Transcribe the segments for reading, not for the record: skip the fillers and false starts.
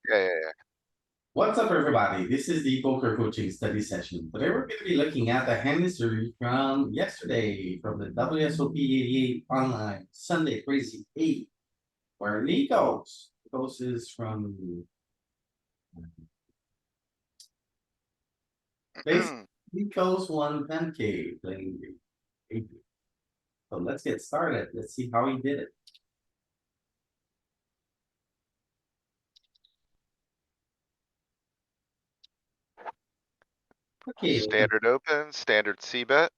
Yeah. What's up, everybody? This is the poker coaching study session. Today we're going to be looking at the hand history from yesterday from the WSOP 88 online Sunday Crazy 8, where Nikos is from basically Nikos won 10K playing the 8. So let's get started. Let's see how he did it. Okay, Standard open, standard C bet.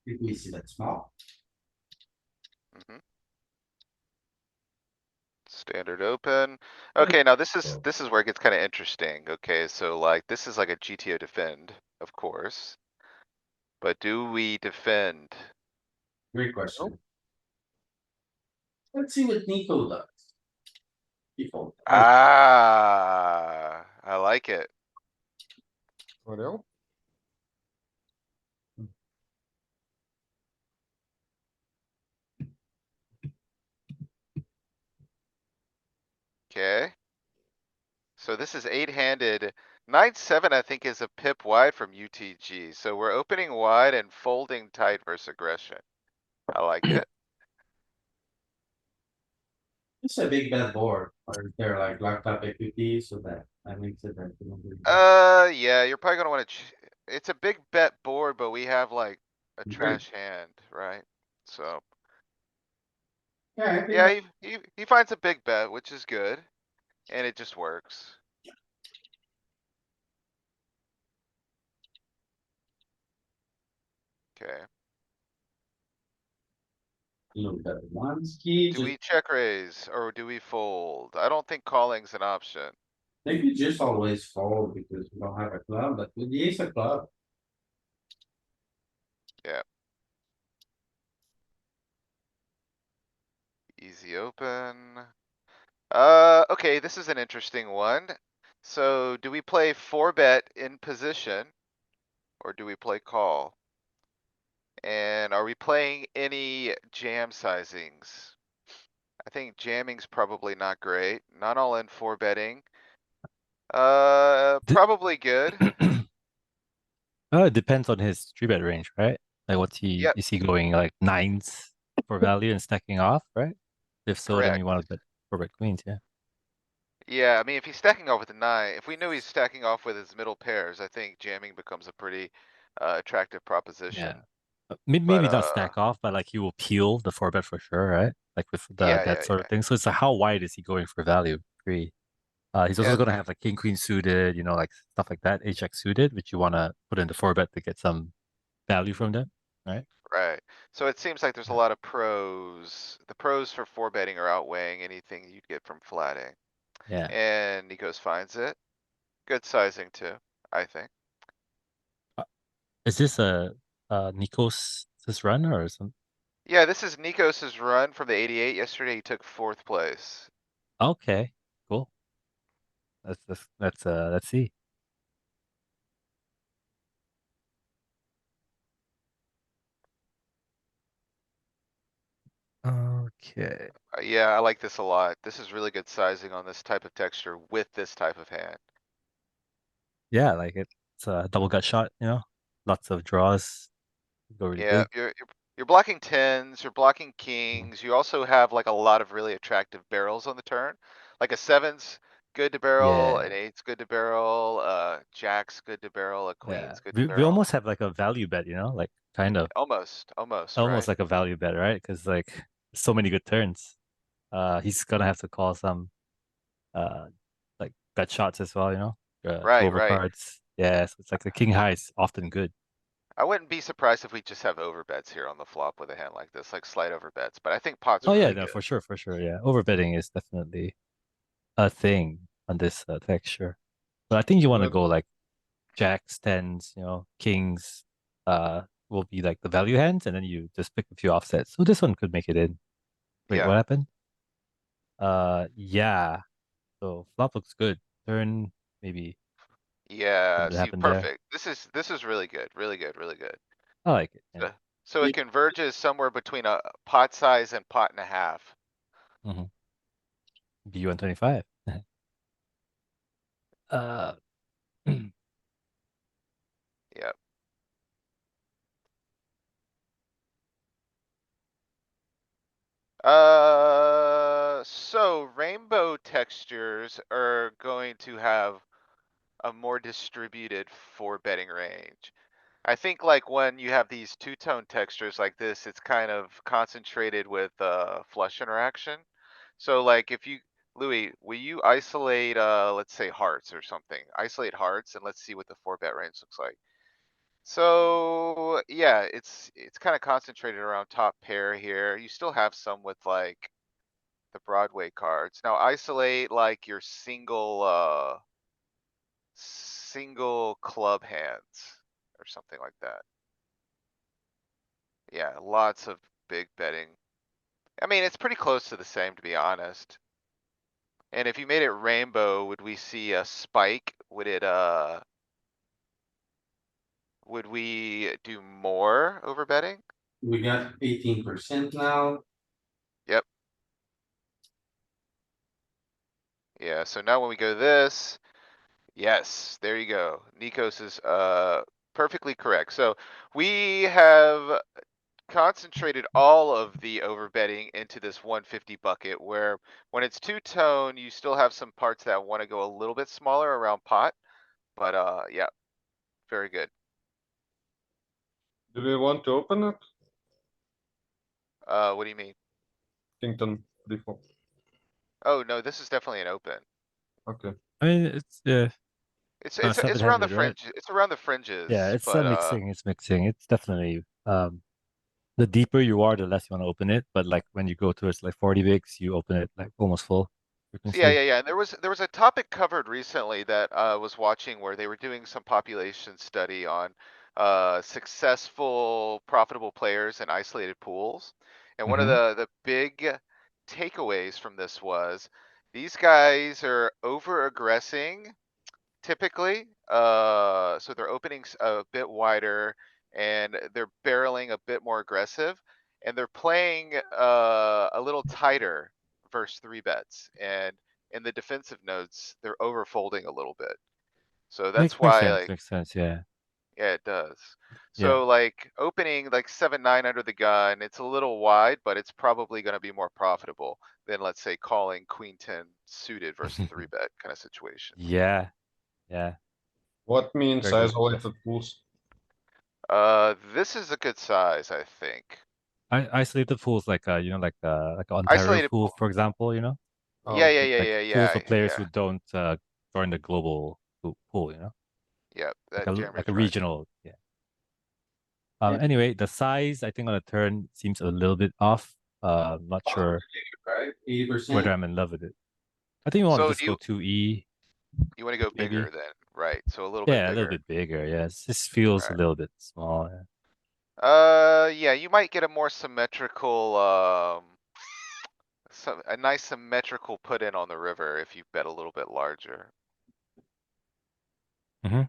we see that small. Mhm. Standard open. Okay, now this is where it gets kinda interesting. Okay, so like, this is like a GTO defend, of course. But do we defend? Great Nope. question. Let's see what Nico does. People. I like it. Romero? Okay. So this is 8-handed. 9-7, I think, is a pip wide from UTG. So we're opening wide and folding tight versus aggression. I like it. It's a big bad board, or they're like locked up equity, so that makes it that. Yeah, you're probably gonna wanna it's a big bet board, but we have like a Great. trash hand, right? So, Yeah, I think yeah, that he finds a big bet, which is good, and it just works. Okay, that one ski do just we check raise or do we fold? I don't think calling's an option. maybe just always fold because we don't have a club, but with the ace of club, Yeah. Easy open. Okay, this is an interesting one. So do we play 4-bet in position or do we play call? And are we playing any jam sizings? I think jamming's probably not great. Not all in 4-betting. D- Probably good. It depends on his three bet range, right? Like, Yep, is he going like nines for value and stacking off, right? If so, then we correct. want to bet four bet queens, yeah. Yeah, I mean, if he's stacking off with a 9, if we knew he's stacking off with his middle pairs, I think jamming becomes a pretty attractive Yeah. proposition. But Maybe not stack off, but like he will peel the four bet for sure, right? Like with yeah, that yeah, sort of yeah. thing. So it's like how wide is he going for value? Three. He's also Yeah, gonna have like king queen suited, like stuff like that, HX suited, which you wanna put in the four bet to get some value from them, right? right. So it seems like there's a Yeah. lot of pros. The pros for 4-betting are outweighing anything you'd get from flatting. Yeah. And Nikos finds it. Good sizing too, I think. Uh, Is this a Nikos this run or some? Yeah, this is Nikos's run from the 88. Yesterday he took 4th place. Okay, cool. Let's see. Okay. Yeah, I like this a lot. This is really good sizing on this type of texture with this type of hand. Yeah, like it's a double gut shot, Lots of draws. Go really Yeah, big. you're blocking tens, you're blocking kings. You also have like a lot of really attractive barrels on the turn. Like a seven's good to barrel, an Yeah, eight's good to barrel, jack's good to barrel, a yeah. queen's good to We barrel. almost have like a value bet, like kind of Almost, almost right? like a value bet, right? Because like so many good turns. He's gonna have to call some uh like bet shots as well, two Right, right. overcards. Yeah, so it's like the king high is often good. I wouldn't be surprised if we just have overbets here on the flop with a hand like this, like slight overbets, but I think pot's Oh yeah, really no, good. for sure. Yeah, overbetting is definitely a thing on this texture. But I think you want to but go like jacks, tens, kings, will be like the value hands, and then you just pick a few offsets. So this one could make it in. Wait, Yeah, what happened? Yeah. So flop looks good. Turn, maybe yeah, something see, happened there. perfect. This is really good, really good, really good. I like it. Yeah. So it converges somewhere between a pot size and pot and a half. Mm-hmm. B125. Uh, Yep. So rainbow textures are going to have a more distributed four betting range. I think like when you have these two-tone textures like this, it's kind of concentrated with flush interaction. So like if you, Louis, will you isolate let's say hearts or something? Isolate hearts and let's see what the four bet range looks like. So yeah, it's kind of concentrated around top pair here. You still have some with like the Broadway cards. Now isolate like your single club hands or something like that. Yeah, lots of big betting. I mean, it's pretty close to the same, to be honest. And if you made it rainbow, would we see a spike? Would we do more over betting? We got 18% now. Yep. Yeah, so now when we go this, yes, there you go. Nikos is perfectly correct. So we have concentrated all of the overbetting into this 150 bucket where when it's two-tone, you still have some parts that want to go a little bit smaller around pot. But yeah, very good. Do we want to open it? What do you mean? King ten default. Oh, no, this is definitely an open. Okay. I mean, it's It's kind it's of it's around the seven-handed, right? fringe. It's around the Yeah, fringes, it's but mixing. It's mixing. It's definitely the deeper you are, the less you want to open it. But like when you go towards like 40 bigs, you open it like almost full yeah, frequency. yeah, yeah. And there was a topic covered recently that I was watching where they were doing some population study on successful profitable players in isolated pools. And one of Mm-hmm. the big takeaways from this was these guys are over aggressing typically. So they're opening a bit wider and they're barreling a bit more aggressive and they're playing a little tighter versus three bets. And in the defensive nodes, they're overfolding a little bit. So that's Makes why sense. like, Makes sense. Yeah. yeah, it does. Yeah. So like opening like 7-9 under the gun, it's a little wide, but it's probably going to be more profitable than let's say calling queen 10 suited versus three bet kind of situation. Yeah. Yeah. What means Very good. isolated pools? This is a good size, I think. Isolated pools like like Ontario Isolated pool, pool. for example, Oh, Yeah, yeah, okay. yeah, like yeah, pools for yeah, players yeah. who don't join the global pool, Yep, like that like a Jeremy's right. regional. Yeah. Yeah, Anyway, the size I think on the turn seems a little bit off. Not sure right? whether 80%. I'm in love with it. I think you want to So just go 2E, you want to go bigger maybe. then, right? So a little bit Yeah, a little bigger, bit bigger. Yeah, this feels a right? little bit small. Yeah. Yeah, you might get a more symmetrical, a nice symmetrical put in on the river if you bet a little bit larger. Hmm.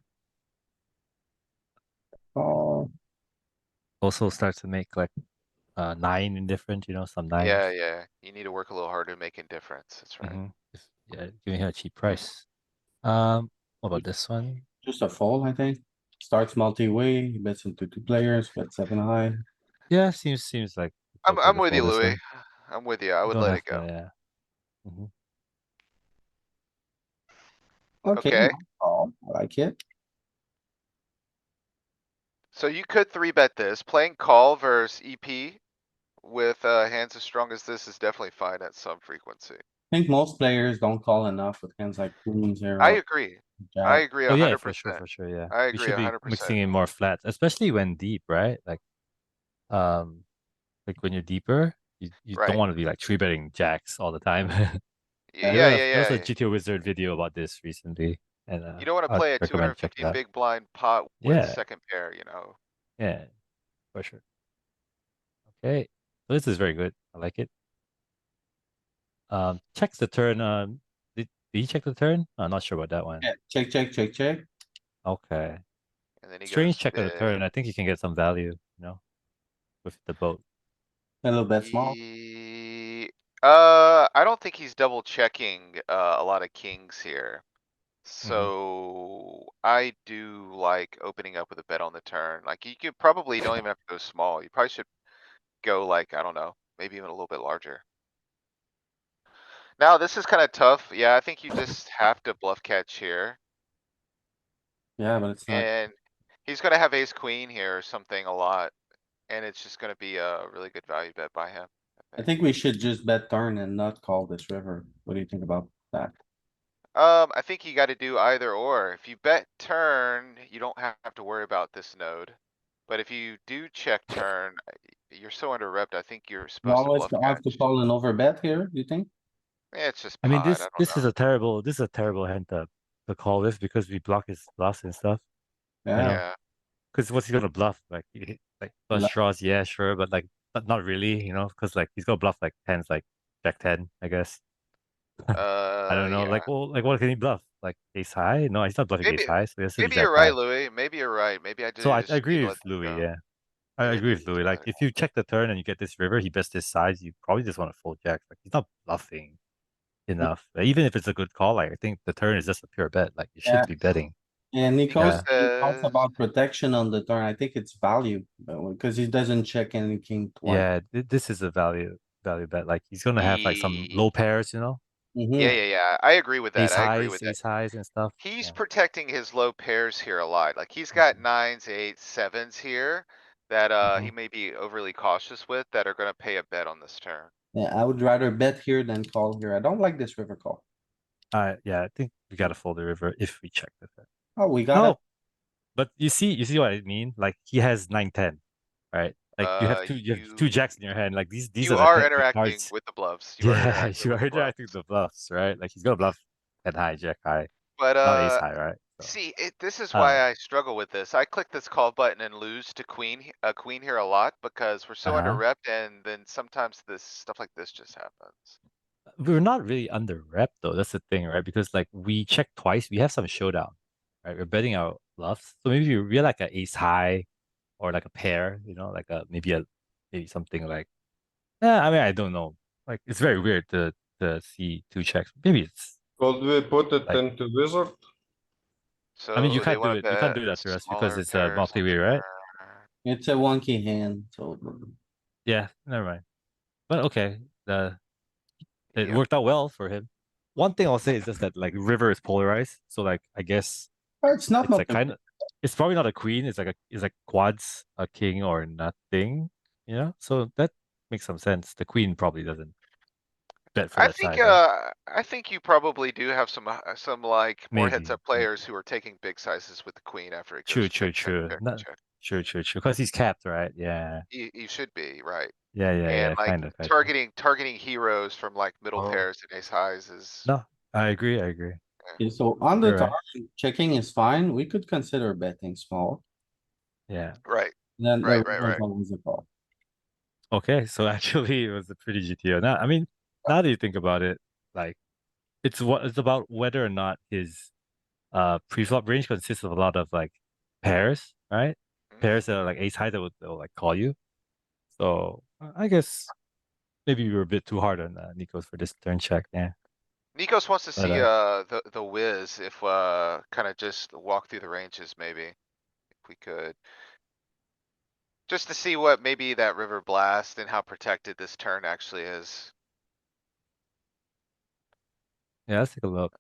Oh, Also starts to make like nine indifferent. Some Yeah, nines. yeah. You need to work a little harder to make a difference. That's right. Mm-hmm. Yeah, giving her a cheap price. What about this one? just a fold, I think. Starts multi-way, he bets into two players, bet 7 high. Yeah, seems like it's okay I'm to with you, fold this Louis. one. I'm with you. I You would don't let it have to, go. yeah. Hmm. Okay, Okay. oh, I like it. So you could three bet this. Playing call versus EP with hands as strong as this is definitely fine at some frequency. I think most players don't call enough with hands like queen, I zero, agree. I jack. agree Oh a yeah, hundred for percent. sure, yeah. I We agree should a be hundred percent. mixing in more flats, especially when deep, right? Um, like when you're deeper, you don't Right. want to be like three betting jacks all the time. Yeah. Yeah, yeah, There was a yeah. GTO Wizard video about this recently, and You don't want to I'd play a recommend check 250 it out. big blind pot with Yeah, second pair. yeah, for sure. Okay, so this is very good. I like it. Checks the turn. Did he check the turn? I'm not sure about that one. Yeah, check, check, check, check. Okay. And then he Strange goes check of the big. turn. I think you can get some value, with the boat. A little bit small. I don't think he's double checking a lot of kings here. So I do like opening up with a bet on the turn. Like you could probably don't even have to go small. You probably should go like, I don't know, maybe even a little bit larger. Now, this is kinda tough. Yeah, I think you just have to bluff catch here. Yeah, but it's not. And he's gonna have ace queen here or something a lot. And it's just gonna be a really good value bet by him, I I think. think we should just bet turn and not call this river. What do you think about that? I think you gotta do either or. If you bet turn, you don't have to worry about this node. But if you do check turn, you're so under repped, I think you're You supposed to always bluff have to catch. call an overbet here, do you think? It's just I mean, pot, I don't this is know. a terrible hand to call this because we block his bluffs and stuff. You Yeah. know, Yeah, because what's he gonna bluff? Like, like flush draws, yeah, sure, but like, not really. You know, because like he's gonna bluff like tens, like Jack 10, I guess. I don't know. yeah. Like, well, like what can he bluff? Like ace high? No, he's not bluffing Maybe ace high. So this is maybe Jack you're right, high. Louis. Maybe you're right. Maybe I So I just need agree to with let that Louis. go. Yeah, I Maybe I agree do with need to Louis. let Like it if go. you check the turn and you get this river, he bets this size. You probably just want to fold jack. Like he's not bluffing enough. Even if it's a good call, like I think the turn is just a pure bet. Like you Yeah, should be betting. and Nico Nikos Yeah, talks says, about protection on the turn. I think it's value, because he doesn't check any king twice. yeah. This is a value bet. Like he's gonna have like some yeah, low pairs, you know, yeah, Mm-hmm. yeah, yeah. I agree with that. I agree with that. ace highs and stuff. He's Yeah. protecting his low pairs here a lot. Like he's got nines, eights, sevens here that he Mhm. may be overly cautious with that are gonna pay a bet on this turn. Yeah, I would rather bet here than call here. I don't like this river call. Yeah. I think we gotta fold the river if we check the turn. Oh, we got it. No, but you see what I mean? Like he has 9-10, right? Like you have two You jacks in your hand. Like these are you the are the interacting cards. with the bluffs. You are Yeah, interacting you with are the interacting with bluffs. the bluffs, right? Like he's gonna bluff at high, jack high, But not ace high, right? So see, this is I don't why know. I struggle with this. I click this call button and lose to queen here a lot because we're so under Uh-huh. repped, and then sometimes this stuff like this just happens. We're not really under rep though. That's the thing, right? Because like we check twice, we have some showdown, right? We're betting our bluffs. So maybe we're like a ace high or like a pair, you know, like a maybe something like I mean I don't know. Like it's very weird to see two checks. Maybe it's Could we put it like into wizard? I mean So they want to you can't bet do that to us because smaller it's a pairs on multi-way, right? turn. It's a wonky hand, so. Yeah, never mind. But okay, it Yep. worked out well for him. One thing I'll say is just that like river is polarized, so like I guess It's not it's much. like kind of it's probably not a queen. It's like quads, a king or nothing. You know, so that makes some sense. The queen probably doesn't bet for that side, right? I think you probably do have some like more heads Maybe, up players maybe. who are taking big sizes with the queen after it goes True, check, true, check, true. check, No, check. true. Because he's capped, right? Yeah, You should be, right. yeah. And like Kind of, kind of. targeting heroes from like middle Oh, pairs and ace highs is, No, I agree. I agree. yeah. Okay, so on the You're turn, right. checking is fine. We could consider betting small. Yeah. Right, Then the right, right, river is right. always a call. Okay, so actually, it was a pretty GTO. Now, I mean, now that you think about it, like it's about whether or not his pre-flop range consists of a lot of like pairs, right? Mhm. Pairs that are like ace high that will like call you. So I guess maybe we were a bit too hard on Nikos for this turn check. Yeah, Nikos wants to but see the whiz if kind of just walk through the ranges maybe if we could. Just to see what maybe that river blast and how protected this turn actually is. yeah, let's take a look.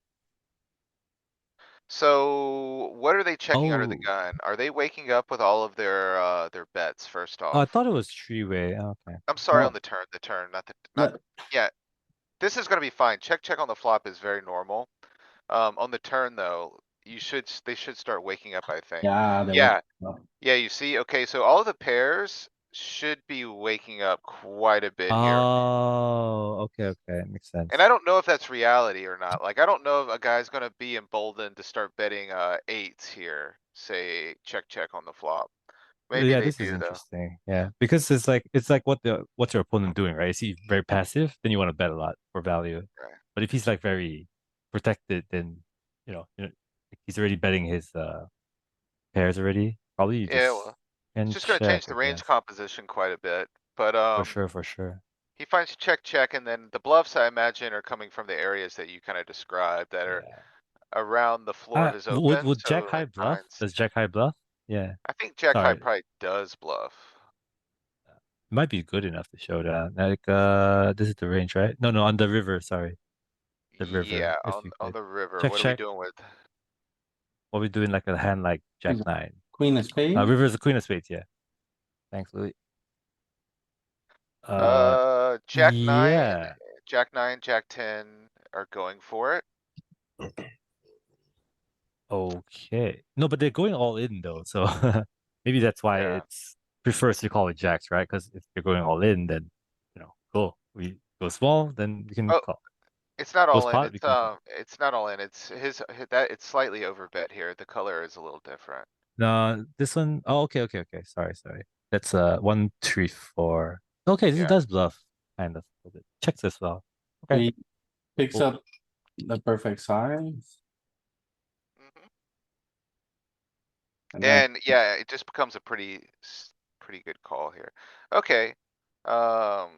So what are they checking under the Oh, gun? Are they waking up with all of their bets first oh, I off? thought it was three-way. Okay. I'm sorry on No, the turn, not, no, yeah, this is gonna be fine. Check on the flop is very normal. On the turn though, they should start waking up, I think. yeah, they wake Yeah, up. yeah, you see, okay, so all of the pairs should be waking up quite a bit here. Oh, okay, makes And I sense. don't know if that's reality or not. Like, I don't know if a guy's gonna be emboldened to start betting eights here, say check on the flop. Maybe Yeah, they this is do though. interesting. Yeah, because it's like what's your opponent doing, right? Is he very passive? Then you want to bet a lot for value. Right. But if he's like very protected, then he's already betting his pairs already. Probably you Yeah, just well, it's can just gonna check, change I the range guess. composition quite a bit, but For sure. he finds check, and then the bluffs I imagine are coming from the areas that you kind of described that are Yeah. around the floor of his open, would Jack so high at bluff? nines. Does Jack high bluff? Yeah. I think Jack high Sorry. probably does bluff. Might be good enough to show that. Like this is the range, right? No, on the river, sorry. The river, Yeah, if you on could. the river. Check, What are we check. doing with? What we doing like a hand like Jack 9. Queen of spades. River is the queen of spades, yeah. Thanks, Louis. Uh Jack nine, yeah. Jack 10 are going for it. Okay. No, but they're going all in though, so maybe that's why Yeah. it's prefers to call it jacks, right? Because if you're going all in, then cool. We go small, then we can Oh, call. it's not Goes all in. pot, we can call. It's not all in. It's that it's slightly overbet here. The color is a little different. No, this one oh okay. Sorry. That's 1 3 4. Okay, this Yeah. does bluff, kind of. It checks as well. Okay. He picks Cool. up the perfect size. Mhm. And then And yeah, it just becomes a pretty good call here. Okay. I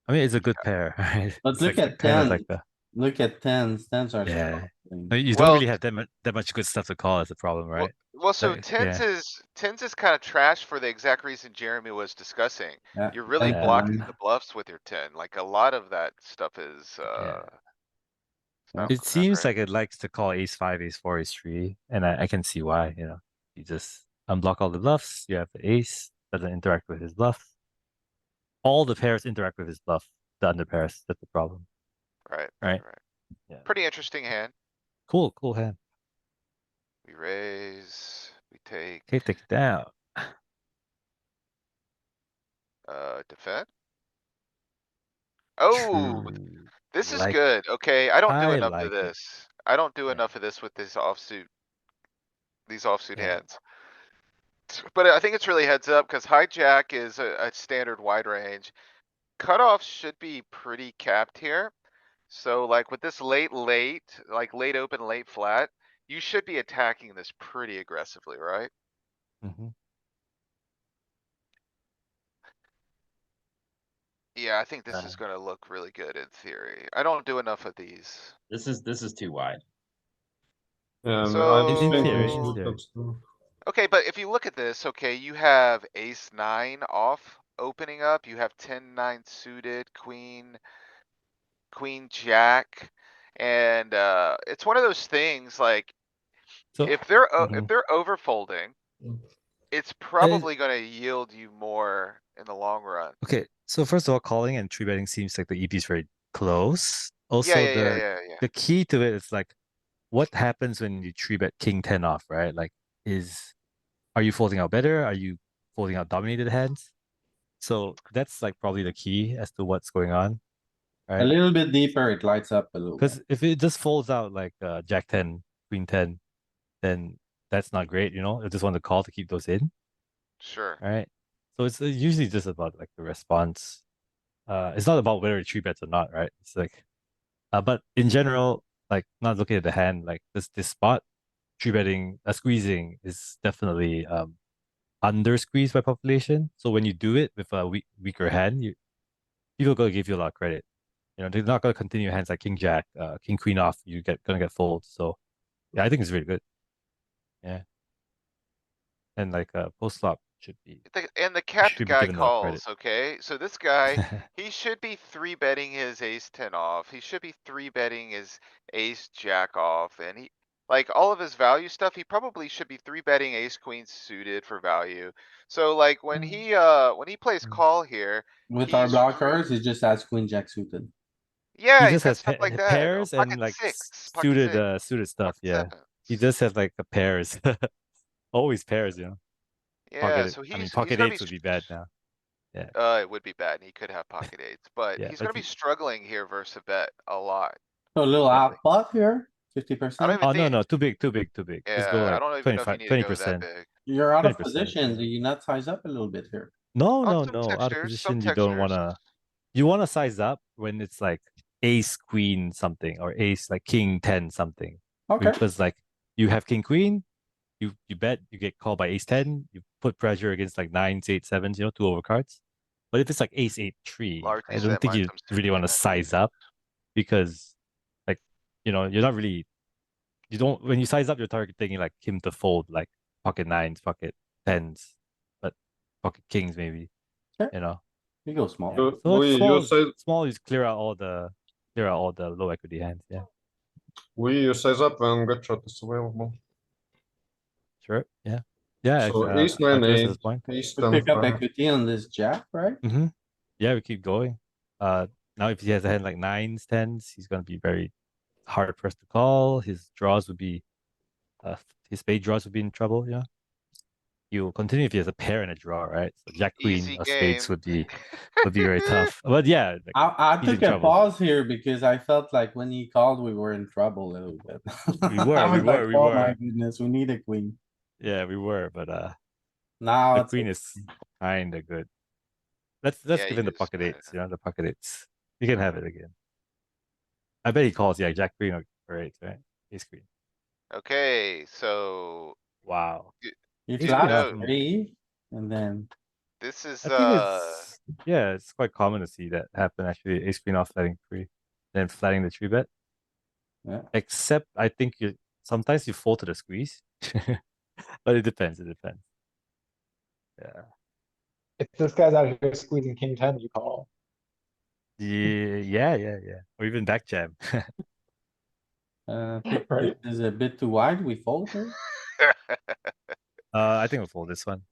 mean it's a good pair, right? but It's look like at kind of 10. like a Look at tens. Tens are yeah. struggling. You don't Well, really have that much good stuff to call as a problem, well, right? so tens Yeah. is kind of trash for the exact reason Jeremy was discussing. Yeah. You're really ten, Yeah. blocking nine. the bluffs with your 10. Like a lot of that stuff is Yeah. it's Yeah. not It not seems great. like it likes to call ace five, ace four, ace three, and I can see why. You just unblock all the bluffs. You have the ace doesn't interact with his bluff. All the pairs interact with his bluff. The under pairs. That's the problem, right? Right. Yeah. Pretty interesting hand. Cool hand. We raise, we take, Okay, take it down. defend. Oh, True. this is Like good. Okay, I don't do I enough of like it. this. I don't do Yeah. enough of this with these offsuit Yeah. hands. But I think it's really heads up because hijack is a standard wide range. Cutoff should be pretty capped here. So like with this like late open, late flat, you should be attacking this pretty aggressively, right? hmm Yeah, I think this Uh, is gonna look really good in theory. I don't do enough of these. this is too wide. Yeah, I'm In thinking theory, in So, theory. suited too. okay, but if you look at this, okay, you have ace nine off opening up, you have 10-9 suited, queen jack. And, it's one of those things like, So if mhm. they're over folding, it's Uh, probably gonna yield you more in the long run. okay, so first of all, calling and three betting seems like the EP is very close. Yeah, Also, yeah, yeah, the yeah, yeah. the key to it is like what happens when you three bet king 10 off, right? Like are you folding out better? Are you folding out dominated hands? So that's like probably the key as to what's going on, A right? little bit deeper, it lights up a little more. Because if it just folds out like Jack 10, Queen 10, then that's not great, You just want to call to keep those in, Sure. right? So it's usually just about like the response. It's not about whether it three bets or not, right? It's like, but in general, like not looking at the hand, like this spot, three betting, squeezing is definitely under squeezed by population. So when you do it with a weaker hand, people are gonna give you a lot of credit. They're not gonna continue hands like King Jack, King Queen off. Gonna get fold. So yeah, I think it's really good. Yeah, and like post flop should be And the you capped should be guy given a lot of credit. calls, okay? So this guy, he should be three betting his ace 10 off. He should be three betting his ace jack off. And like all of his value stuff, he probably should be three betting ace queen suited for value. So like when he plays Mm. call here, With our he's blockers, it just has queen jack suited. He yeah, he's just got has stuff like that. Oh, pairs and pocket like six, pocket suited six, suited stuff. pocket Yeah, he sevens. just has like a pairs. Always pairs. Yeah, Pocket. so I mean, he's pocket gonna be eights would be bad now. Yeah, it would be bad and he could have pocket eights, but yeah, he's but gonna be struggling here versus a bet a lot. So a little yeah. half pot here, I don't 50%. even Oh no, think, no, too big, too big, too big. Just go yeah, I like don't even know if you 25, need to go that 20%, big. You're out of 20% is position. fine. Do you not size up a little bit here? No, On no, some no. Out of textures, some position, you don't textures. wanna. You wanna size up when it's like ace queen something or ace like king 10 something. Okay, Because like you have king queen, you bet you get called by ace 10, you put pressure against like nines, eight, sevens, two overcards. But if it's like ace eight three, Large I don't set think mine you comes really want to three-bet. size up because like you're not really you don't when you size up, you're targeting like him to fold like pocket nines, pocket tens, but pocket kings maybe. Okay. You know. You go small. Yeah. So We small, you size small is clear out all the low equity hands. Yeah. we size up when gut shot is available. Sure. Yeah. Yeah. So ace nine Address eight, this point. ace We ten pick up five. equity on this jack, right? Mm-hmm. Yeah, we keep going. Now if he has a hand like nines, tens, he's gonna be very hard pressed to call. His draws would be, his spade draws would be in trouble. Yeah. You continue if he has a pair and a draw, right? So Jack Queen Easy of spades game. would be very tough. But yeah, like, I he's in took a trouble. pause here because I felt like when he called, we were in trouble a little bit. We were, I we was like, were, we oh my were. goodness, we need a queen. Yeah, we were, but Now the it's queen is kinda good. Let's Yeah, give you him the just pocket eights, the pocket eights. You can have it again. I bet he calls, yeah, Jack Queen or eights, right? Ace Queen. okay. So Wow. you Ace good Queen flat note. often. three and then This is I think it's quite common to see that happen actually. Ace Queen off flatting free, then flatting the three bet. yeah. Except I think sometimes you fall to the squeeze. But it depends, it depends. Yeah. If this guy's out here squeezing king 10, you call. Yeah. Or even back jam. Pick Right. is a bit too wide, we fold here. I think we'll fold this one.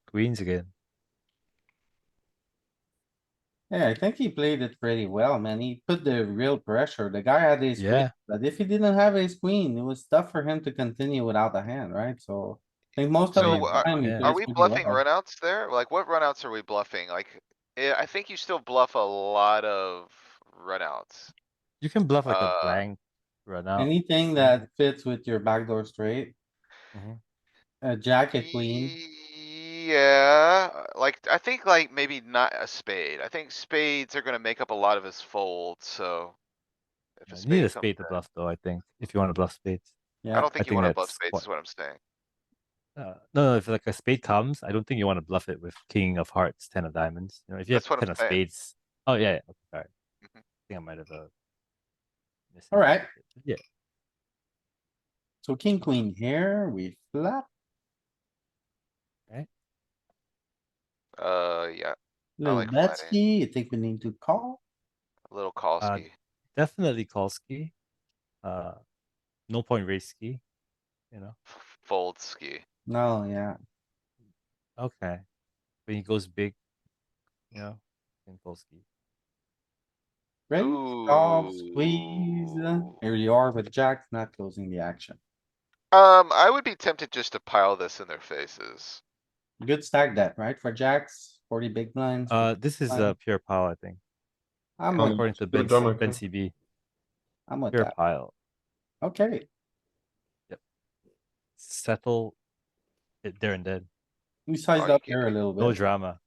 Queens again. Yeah, I think he played it pretty well, man. He put the real pressure. The guy had ace queen, Yeah. but if he didn't have ace queen, it was tough for him to continue without a hand, right? So I think most of So the time he Yeah. are plays we pretty bluffing well. runouts there? Like what runouts are we bluffing? Like, I think you still bluff a lot of runouts. You can bluff like a Uh, blank run out. Anything that fits with your backdoor straight, Mhm. a jack, a queen. yeah, like, I think like maybe not a spade. I think spades are gonna make up a lot of his folds, so. If a You need a spade comes spade to in, bluff though, I think, if you want to bluff spades. I Yeah, don't I think you think wanna bluff that's spades quite is what I'm saying. no, if like a spade comes, I don't think you want to bluff it with king of hearts, ten of diamonds. If you have That's what I'm ten of saying. spades. Oh yeah, okay, sorry. Mhm. I think I might have alright. misinterpreted. Yeah. So king, queen here, we flop. Right. Yeah, I Little like flatting. Betsy, I think we need to call. A little Uh Kolsky. definitely call ski. No point raise ski, Fold ski. No, yeah. Okay. When he goes big, in call ski. Ready, call, squeeze. Ooh. Here you are with jacks, not closing the action. I would be tempted just to pile this in their faces. Good stack that, right? For jacks, 40 big blinds. 50 This is blinds. pure pile, I think. I'm Yeah. with, According to You're Ben Jamaican. CB, I'm with pure that. pile. Okay, Settle it there and then. we Oh, sized you up get here a little No bit. drama.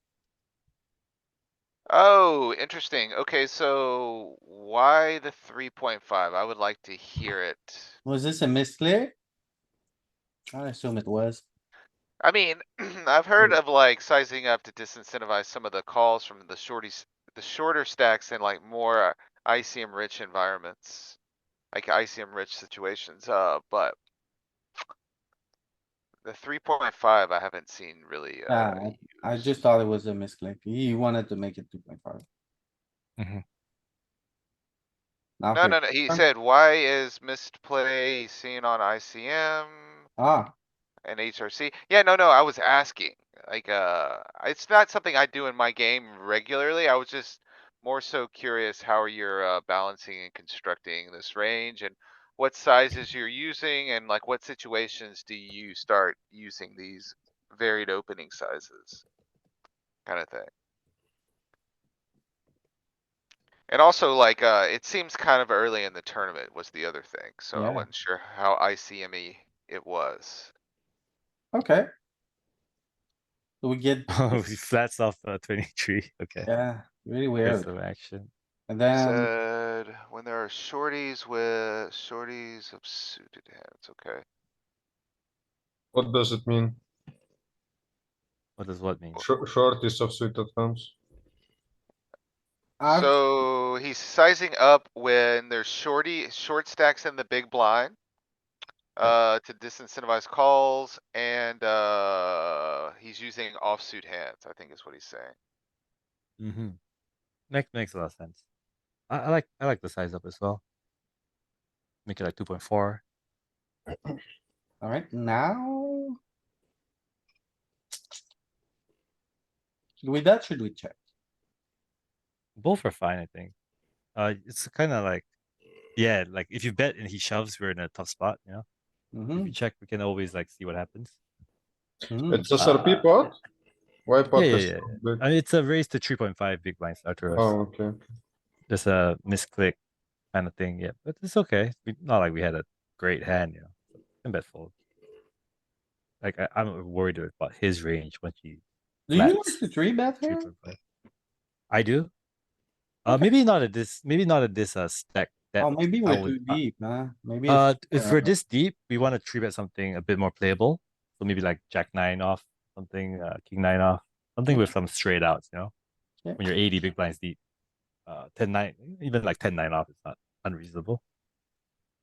Oh, interesting. Okay, so why the 3.5? I would like to hear it. Was this a misclick? I assume it was. I mean, I've heard of like sizing up to disincentivize some of the calls from the the shorter stacks in like more ICM rich environments. Like ICM rich situations, but the 3.5 I haven't seen really, Yeah, I just used. thought it was a misclick. He wanted to make it 2.5. Mhm. Now No, here. no, no, he said, why is missed play seen on ICM Ah, and HRC? Yeah, no, I was asking, like, it's not something I do in my game regularly. I was just more so curious how you're, balancing and constructing this range and what sizes you're using and like what situations do you start using these varied opening sizes? Kind of thing. And also like, it seems kind of early in the tournament was the other thing, so I yeah, wasn't sure how ICME it was. okay. So we get, Oh, he flats off 23. Okay. yeah, really Get weird. some action. And then Said when there are shorties of suited hands, okay. What does it mean? What does what mean? Short is of suited hands. I've, So he's sizing up when there's short stacks in the big blind. To disincentivize calls and, he's using offsuit hands, I think is what he's saying. Mm-hmm. Makes a lot of sense. I like the size up as well. Make it like 2.4. alright, now. Should we bet, should we check? Both are fine, I think. It's kind of like, yeah, like if you bet and he shoves, we're in a tough spot, you know? If we check, we can always like see what happens. It's SRP Uh, pot? Why Yeah, pot yeah, is yeah. so big? I mean, it's a raise to 3.5 big blinds after us. Oh, okay. Just a misclick kind of thing, yeah. But it's okay. Not like we had a great hand, you know. So, can bet fold. Like I'm worried about his range when he Do you like flats the three bet here? 3.5. I do. Okay. Maybe not at this. Maybe not at this stack. That Oh, maybe I we're would. too deep, man. Maybe it's. If we're this deep, we want to three bet something a bit more playable. So maybe like Jack 9 off, something, King 9 off, something with some straight outs. You know, Yeah. when you're 80 big blinds deep. 10-9, even like 10-9 off is not unreasonable.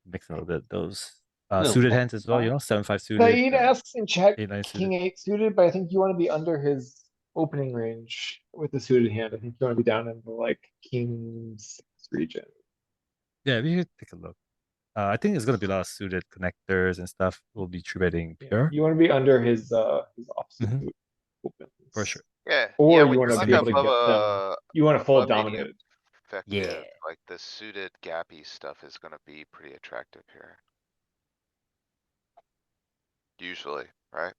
Mix a little bit those Little suited fold, hands as well, you right? know, 7-5 suited, Saeed asks in chat 8-9 suited. king eight suited, but I think you wanna be under his opening range with the suited hand. I think you wanna be down in the like king six region. Yeah, we could take a look. I think there's gonna be a lot of suited connectors and stuff. We'll be three betting Yeah, pure you wanna be under his offsuit Mhm. opens. for sure. Yeah, Or yeah, you when you're wanna like be able to get them, you wanna fold above medium dominated. effective, like the suited gappy stuff is gonna be pretty attractive here. Usually, right?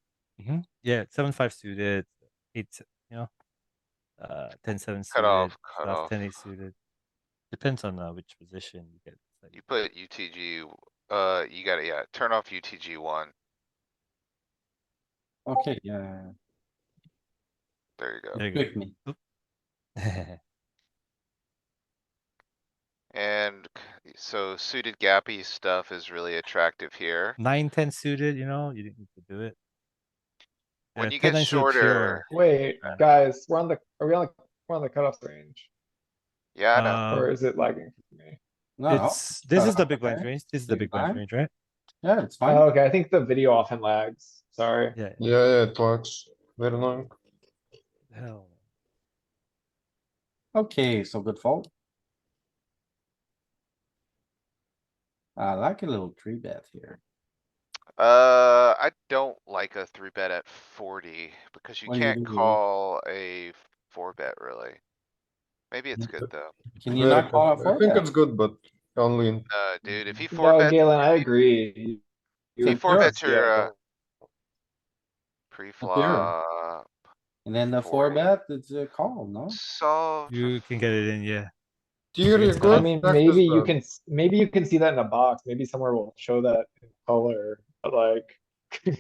Yeah, 7-5 suited, 8, you know, 10-7 Cut suited, off, cut stuff, off. 10-8 suited. Depends on which position you get. Like, You put UTG, you gotta, yeah, turn off UTG 1. Okay, yeah, There you go. there you trick me. go. Oop. And so suited gappy stuff is really attractive here. 9-10 suited, you know, you didn't need to do it. When Yeah, you get 10-9 suited shorter, pure. Wait, Yeah. guys, we're on the cutoff range, yeah, I know. or is it lagging for me? No, This is the big okay. blinds range. This is the Big big blinds blind. range, right? Yeah, it's fine. Oh, okay, I think the video often lags, sorry. Yeah. Yeah, it works. Very long. Hell. Okay, so good fold. I like a little three bet here. I don't like a 3-bet at 40 because you What do you can't do here? call a 4-bet really. Maybe it's good though. Can you Very not call a good. I four think bet? it's good, but only in. Dude, if he No, 4-bets, Galen, I agree. if he You- 4-bets yeah, your, go. pre-flop, And then the four 40. bet, it's a call, no? Solved. You can get it in, yeah. Theory Against I good, cutoff. mean, practice bad. maybe you can see that in a box, maybe somewhere will show that in color, but like.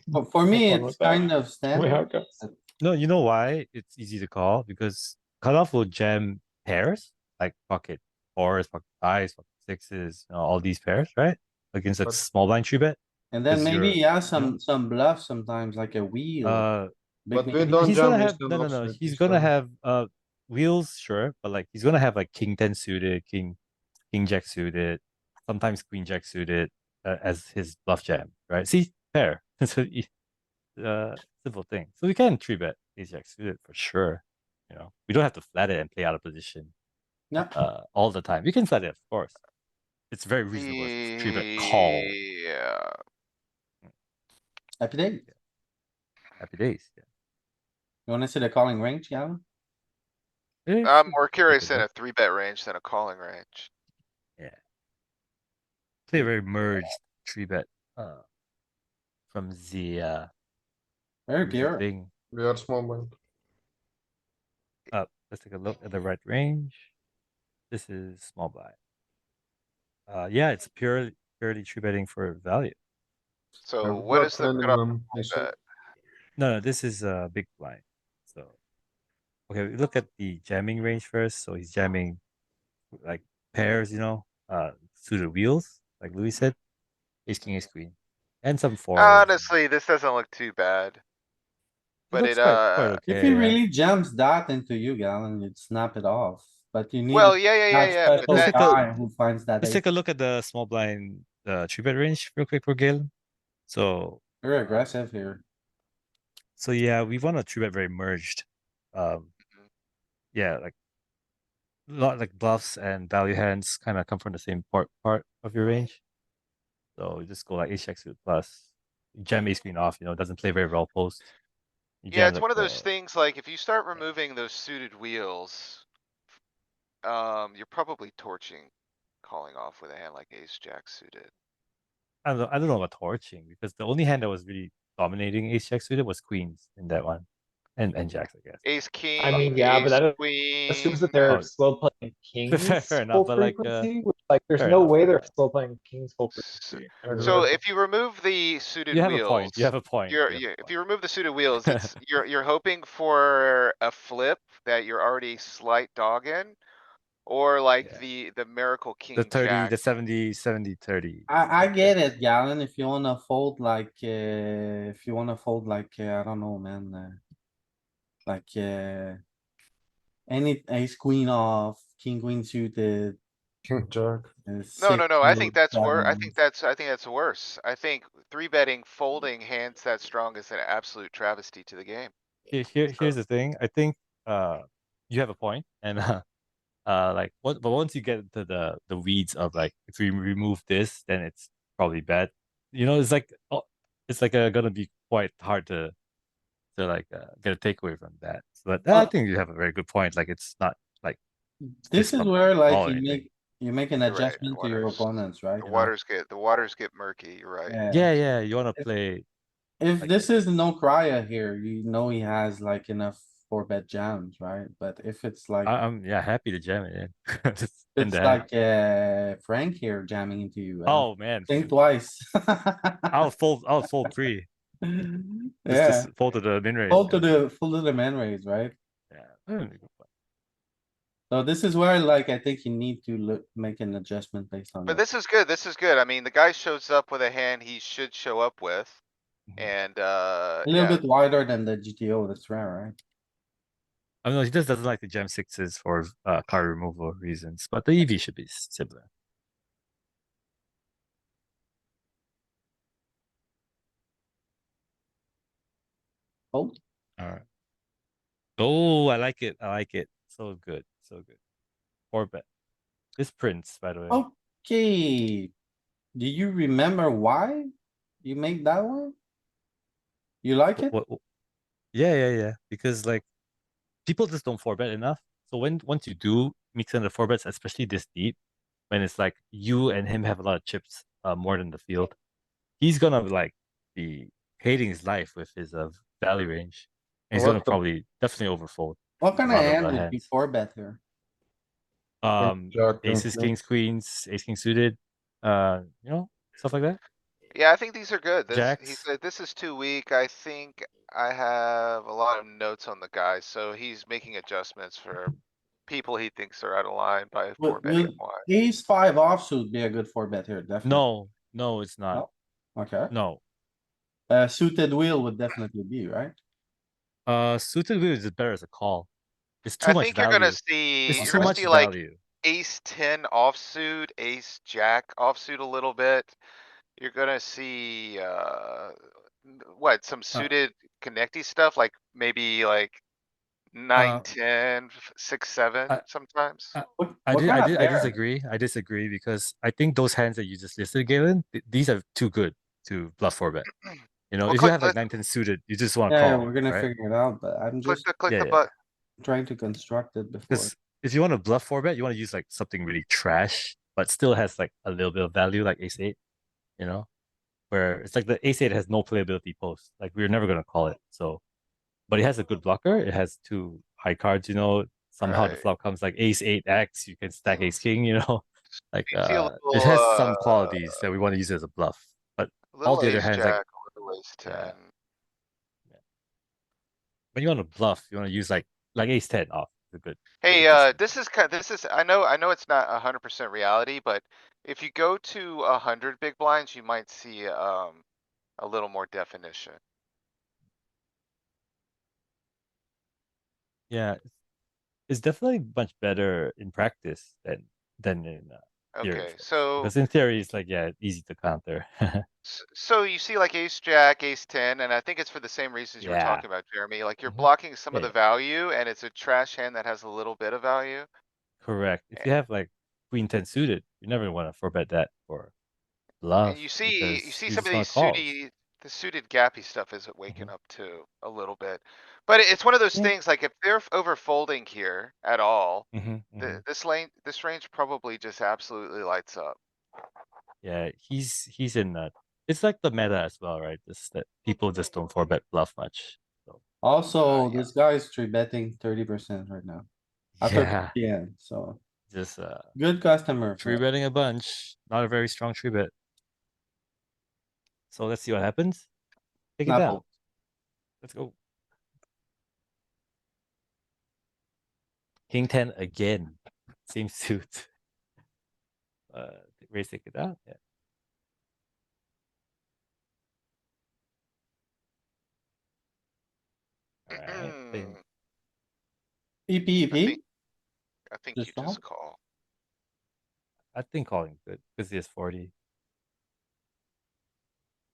But for have me, fun it's with that. kind of That's the way how standard. it goes. No, you know why it's easy to call? Because cutoff will jam pairs, like pocket fours, pocket fives, pocket sixes, you know, all these pairs, right? Against a But- small blind three bet. And then 'Cause maybe you're- he has some bluff sometimes, like a wheel. Uh, Big But we maybe. don't he's jam gonna this have kind no, no, of no. suit, He's this gonna time. have wheels, sure, but like he's gonna have like king 10 suited, king jack suited, sometimes queen jack suited as his bluff jam, right? See, pair. So simple thing. So we can three bet ace jack suited for sure. You know, we don't have to flat it and play out of position Yeah, all the time. We can flat it, of course. It's very reasonable to three bet call. Yeah, happy day. Happy days. Yeah. You wanna see the calling range, Gavin? I'm more Take curious a in a look. 3-bet range than a calling range. Yeah. Play a very merged three bet from Very the pure. thing. We are small blind. Let's take a look at the right range. This is small blind. Yeah, it's purely three betting for value. So I've what got is the trending cutoff them. I see. bet? No, this is a big blind. So okay, we look at the jamming range first. So he's jamming like pairs, you know, suited wheels, like Louis said, ace king, ace queen, and some fours. Honestly, this doesn't look too bad. It But looks it, quite If okay. he Yeah. really jams that into you, Galen, you'd snap it off. but you need Well, a yeah, but special Let's that, take a guy who finds that let's ace. take a look at the small blind three bet range real quick for Galen. So Very aggressive here. yeah, we want a three bet very merged. Mhm. Yeah, like lot like bluffs and value hands kind of come from the same part of your range. So you just go like ace jack suit plus. You jam ace queen off, doesn't play very well post. You Yeah, jam it's like one of those the things, like, if you start removing those suited wheels, you're probably torching, calling off with a hand like ace jack suited. I don't know about torching because the only hand that was really dominating ace jack suited was queens in that one. And jacks, I guess. Ace, I mean, king, yeah, but ace, that assumes that queen. they're Oh, slow playing fair kings enough, full but frequency, which like there's fair no enough, way fair they're enough. slow playing kings full So, frequency. I don't know. so if you remove the suited You have a point. You wheels, have a point. You have a if point. you remove the suited wheels, it's, you're hoping for a flip that you're already slight dogging. Or like Yeah. the miracle The king 30, jack. the 70, 70, 30. I get it, Galen, if you wanna fold like, if you wanna fold like, I don't know, man, like, any ace queen off, king queen suited, King jack. No, six. no, I think that's worse. Sevens. I think that's worse. I think three betting folding hands that strong is an absolute travesty to the game. Here's the thing. I think uh you have a point, and like but once you get into the weeds of like if we remove this, then it's probably bad. It's like it's like gonna be quite hard to like get a takeaway from that. But I Well, think you have a very good point. Like it's not like this fist is bump where like all or anything. you make an You're right. adjustment to your opponents, right? The waters get murky. You're right. Yeah. Yeah, you want to play If like this is no crya here, you know he has like enough four bet jams, right? But if it's like, I'm happy to jam it in. Just in it's the hand. like, Frank here jamming into you, Oh man, think twice. I'll fold pre. Just Yeah, fold to the min raise. full to the man raise, right? Yeah. Mm. So this is where like, I think you need to look, make an adjustment based on But that. this is good. This is good. I mean, the guy shows up with a hand he should show up with. Mhm. And A little yeah, bit wider than the GTO, that's rare, right? I don't know, he just doesn't like the gem sixes for card removal reasons, but the EV should be similar. Oh, Alright. Oh, I like it. I like it. So good. So good. 4 bet. This Prince, by the way. okay. Do you remember why you made that one? You like it? Yeah. Because like people just don't 4 bet enough. So once you do mix in the 4 bets, especially this deep, when it's like you and him have a lot of chips, more than the field, he's gonna like be hating his life with his value range. And he's gonna What the probably definitely overfold What a kind of lot of hand would be hands. four bet here? king jack and Aces, queen? kings, queens, ace king suited, stuff like that. yeah, I think these are good. He Jacks. said this is too weak. I think I have a lot of notes on the guy, so he's making adjustments for people he thinks are out of line by four betting Would him wide. ace five offsuit be a good four bet here? Definitely. No, it's not. No? Okay. No. Suited wheel would definitely be, right? Suited wheel is better as a call. It's I too much think you're gonna value. see, It's you're too gonna Okay. much see like value. ace 10 offsuit, ace jack offsuit a little bit. You're gonna see, what, some Uh, suited connecty stuff, like maybe like nine, uh, 10, 6, 7 I, sometimes. I, what kind of I pair? disagree. I disagree because I think those hands that you just listed, Galen, these are too good to bluff 4 bet. Well, If you have like 9-10 suited, you just want to Yeah, call, we're gonna right? figure it out, but I'm just click the Yeah. button. trying to construct it before. Because if you want to bluff 4 bet, you want to use like something really trash, but still has like a little bit of value, like ace eight, you know, where it's like the ace eight has no playability post. Like we're never gonna call it. So, but it has a good blocker. It has two high cards. Somehow the Right. flop comes like ace eight X. You can stack ace king. Like You see a it little, has some qualities that we want to use as a bluff. But all the other ace hands, like jack, a little ace 10. yeah, yeah. When you want to bluff, you want to use like ace 10 off. It's a good. Hey, decent. this is, I know it's not 100% reality, but if you go to 100 big blinds, you might see, a little more definition. Yeah, is definitely much better in practice than in theory, Okay, of course. so Because in theory, it's like yeah, easy to counter. so you see like ace jack, ace 10, and I think it's for the same reasons you were Yeah. talking about, Jeremy. Like you're Mhm. blocking some of Yeah, the yeah, value and it's a trash hand that has a little bit of value. correct. If A- you have like queen 10 suited, you never want to forbet that for And bluff you see because some he's of gonna these calls. the suited gappy stuff isn't waking Mhm. up too a little bit. But it's one of those Yeah. things, like if they're over folding here at all, Hmm. this range probably just absolutely lights up. Yeah, he's in that. It's like the meta as well, right? Just that people just don't forbet bluff much. So Also, Yeah. this guy is three betting 30% right now. After yeah, 2 PM, so just good customer three for us. betting a bunch. Not a very strong three bet. So let's see what happens. Take it Not down. fold. Let's go. King 10 again. Same suit. Raise take it down. Yeah. All right. Then EP, I think EP, I think you just just call. call. I think calling good because he has 40.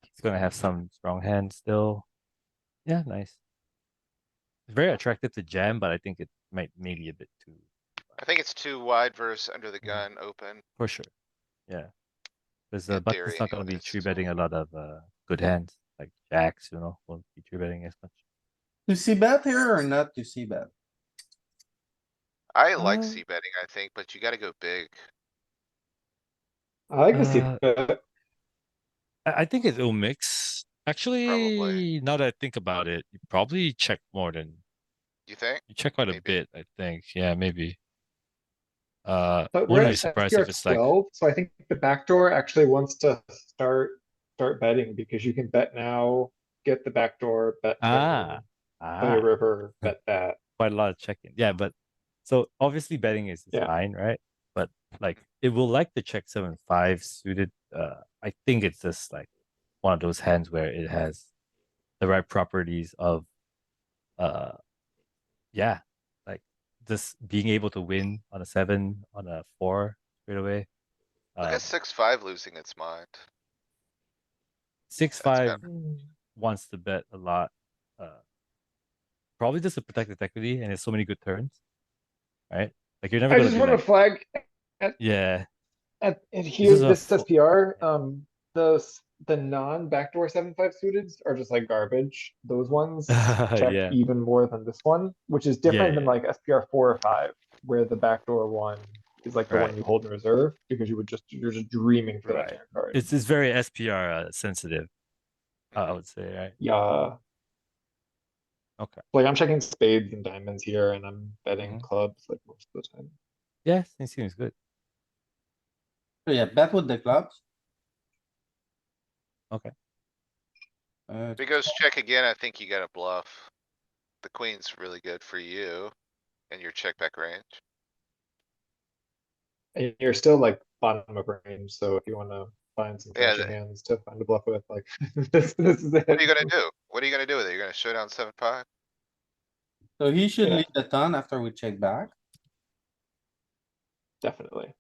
He's gonna have some strong hands still. Yeah, nice. It's very attractive to jam, but I think it might maybe a bit too I think it's too wide versus under the Mhm. gun open, For sure. Yeah. Because in Button's theory not gonna be anyways. three betting a lot of good hands. Like jacks, won't be three betting as much. To see bet here or not to see bet? I like Uh, c betting, I think, but you gotta go big. I like to see uh that. I think it'll mix. Probably. Actually, now that I think about it, you probably check more than You think? you check quite a Maybe. bit, I think. Yeah, maybe. But we're Wouldn't be at surprised if SPR it's like 12, so I think the backdoor actually wants to start betting because you can bet now, get the backdoor, bet ah turn, play a ah river, bet that. quite a lot of checking. Yeah, but so obviously betting is Yeah. fine, right? But like it will like to check 7-5 suited. I think it's just like one of those hands where it has the right properties of uh yeah, like just being able to win on a 7, on a 4 straight away. Look at Um 6-5 losing its mind. six That's got, five wants to bet a lot. Uh Probably just to protect its equity and it's so many good turns, right? Like you're never I gonna just be want to like, flag at, yeah, at this is here, a this SPR, the non-backdoor 7-5 suited are just like garbage. Those ones check yeah. even more than this one, which is Yeah, different than yeah, like SPR 4 or 5, where the backdoor one is like the one right, you hold in reserve because you're just dreaming for that right. turn card. It's very SPR sensitive, I mhm. would say, right? Yeah, Okay. like I'm checking spades and diamonds here and I'm betting Hmm. clubs like most of the time. Yeah, it seems good. So yeah, bet with the clubs. Okay. If it goes check again, I think you gotta bluff. The queen's really good for you in your check back range. And you're still like bottom of range, so if you wanna find some Yeah, trashy hands to find a bluff with, like, this is what are you it. gonna do? What are you gonna do with it? You're gonna show down 7-5? So he should Yeah, lead the ton after we check back. definitely.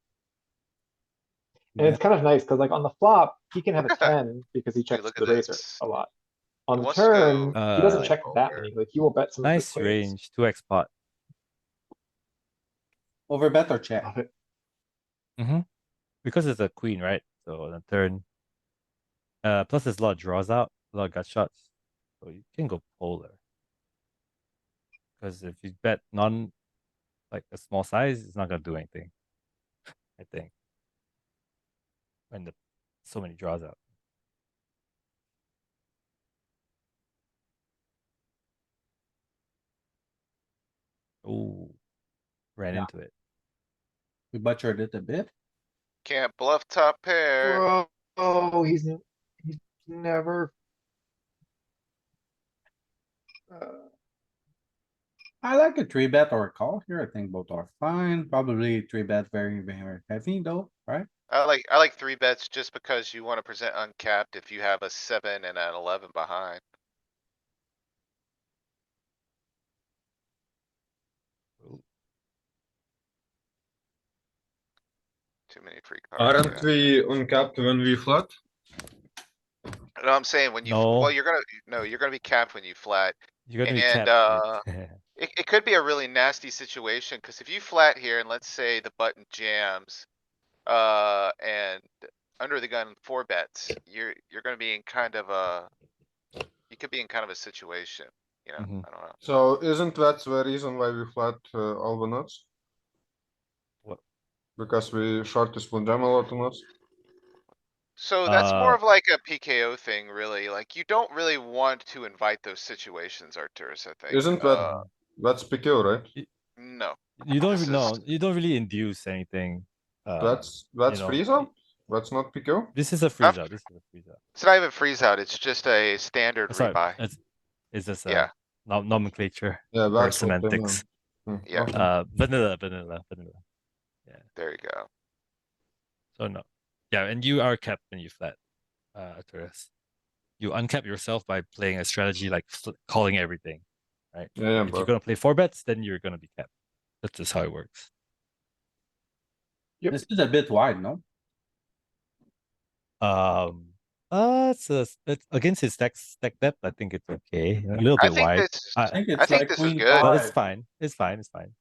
And Yeah, it's kind of nice, cause like on the flop, he can have a 10 because he Dude, checks look at the razor this. a lot. On It the wants to go turn, he doesn't really Uh, check that polar. many, like he will bet some of his nice queens. range, 2x pot. over bet or check. Love it. Mm-hmm. Because it's a queen, right? So on the turn, plus there's a lot of draws out, a lot of gut shots. So you can go polar. Because if you bet non like a small size, it's not gonna do anything, I think. When the so many draws out. Oh, ran Yeah. into it. We butchered it a bit. Can't bluff top pair. Bro, he's never. Uh, I like a three bet or a call here. I think both are fine. Probably three bet very, very heavy though, right? I like 3 bets just because you wanna present uncapped if you have a 7 and an 11 behind. Ooh. Too many free cards, Aren't yeah. we uncapped when we flat? No, I'm saying when you, well, No, you're gonna be capped when you flat. you're gonna be And, capped, dude. it could be a really nasty situation, cuz if you flat here and let's say the button jams, and under the gun 4 bets, you're gonna be in kind of a, you could be in kind of a situation, Mhm. I don't know. So isn't that the reason why we flat all the nuts? What? Because we short to split jam a lot of nuts? So that's more Uh, of like a PKO thing, really. Like, you don't really want to invite those situations, Arcturus, I think. Isn't that, that's PQ, right? No, you don't this even is, know. You don't really induce anything. That's Know, freeze out? That's not PQ? this is a freeze not, out. This is a freeze out. it's not even freeze out, it's just a standard Sorry, rebuy. it's just Yeah, nomenclature Yeah, or that's what I semantics. meant. yeah, Okay. Vanilla. Yeah. there you go. So no. Yeah, and you are capped when you flat, Arcturus. You uncap yourself by playing a strategy like calling everything, right? Yeah, If you're but gonna play 4 bets, then you're gonna be capped. That's just how it works. Yep. This is a bit wide, no? It's against his stack depth. I think it's okay. A little I bit think wide. this, I think I it's think like this is queen good. But it's five. fine. It's fine. It's fine.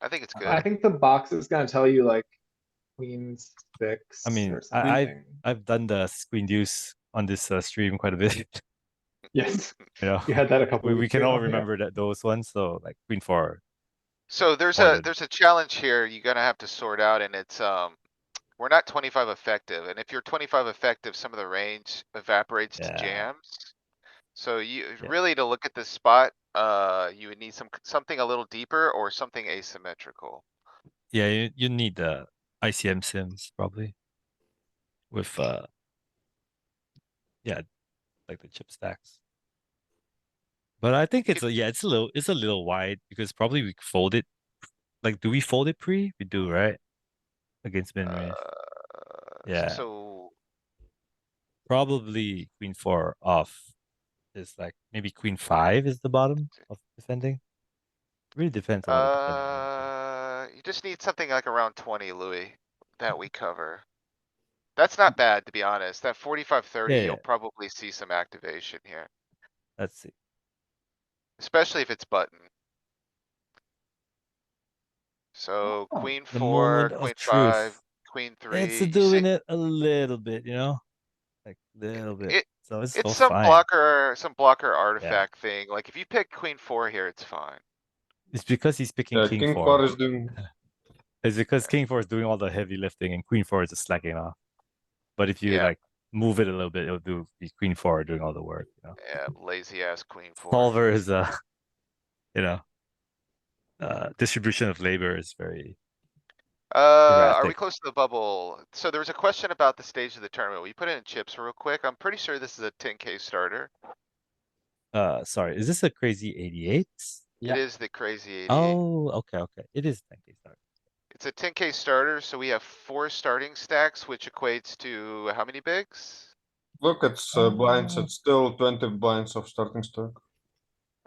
I think it's I good. think the box is gonna tell you like queen six I mean, or something. I've done the screen deuce on this stream quite a bit. Yes, You know, you had that a couple we weeks can all ago, yeah. remember that those ones. So like queen four. So there's More a, than there's a challenge here you're gonna have to sort out, and it's, we're not 25 effective, and if you're 25 effective, some of the range evaporates to yeah, jams. So you, yeah, really to look at this spot, you would need something a little deeper or something asymmetrical. yeah. You need the ICM sims probably with yeah, like the chip stacks. But I think You could, it's a little wide because probably we fold it. Like, do we fold it pre? We do, right? Against min range. Yeah, so, probably queen four off is like maybe queen five is the bottom of defending. Really depends on what the defending range is. you just need something like around 20, Louis, that we cover. That's not bad, to be honest. That 45-30, Yeah, you'll yeah. probably see some activation here, Let's see. especially if it's button. So Oh, queen The four, moment of queen five, truth. queen It's three, you doing see, it a little bit, like little bit. it, So it's it's still fine. some blocker Yeah, artifact thing. Like if you pick queen four here, it's fine. it's because he's picking Yeah, king king four. four is doing, It's because Yeah. king four is doing all the heavy lifting and queen four is just slacking off. But if you Yeah, like move it a little bit, it'll be queen four doing all the work. yeah, lazy ass queen four. Solver is you know, distribution of labor is very Are we erratic. close to the bubble? So there was a question about the stage of the tournament. Will you put it in chips real quick? I'm pretty sure this is a 10K starter. Sorry, is this a crazy 88? It yeah. is the crazy 88. Oh, okay. It is 10K start. It's a 10K starter, so we have 4 starting stacks, which equates to how many bigs? look at blinds, Uh, it's still 20 blinds of starting stack.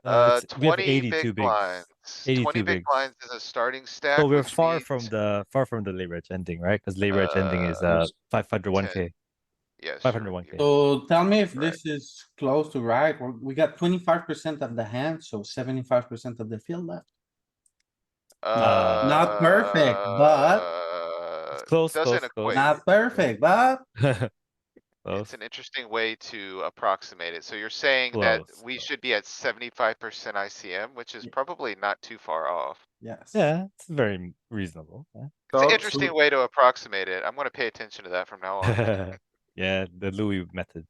we have 20 big 82 bigs. blinds. 20 82 big bigs. blinds is a starting So stack, we're which means, far from the labor edge ending, right? Because labor edge ending is Yes. 10. 501K. Yes, 501K. So tell me if Right. this is close to right, we got 25% of the hand, so 75% of the field left. Not perfect, but It's close, doesn't close, close. equate. not perfect, but It's Close, an interesting way to approximate it. So you're saying that close, we close. should be at 75% ICM, which is probably not too far off. yes. Yeah, it's very reasonable. It's an So, interesting way to approximate it. I'm gonna pay attention to that from now on. Yeah, yeah, the Louis method,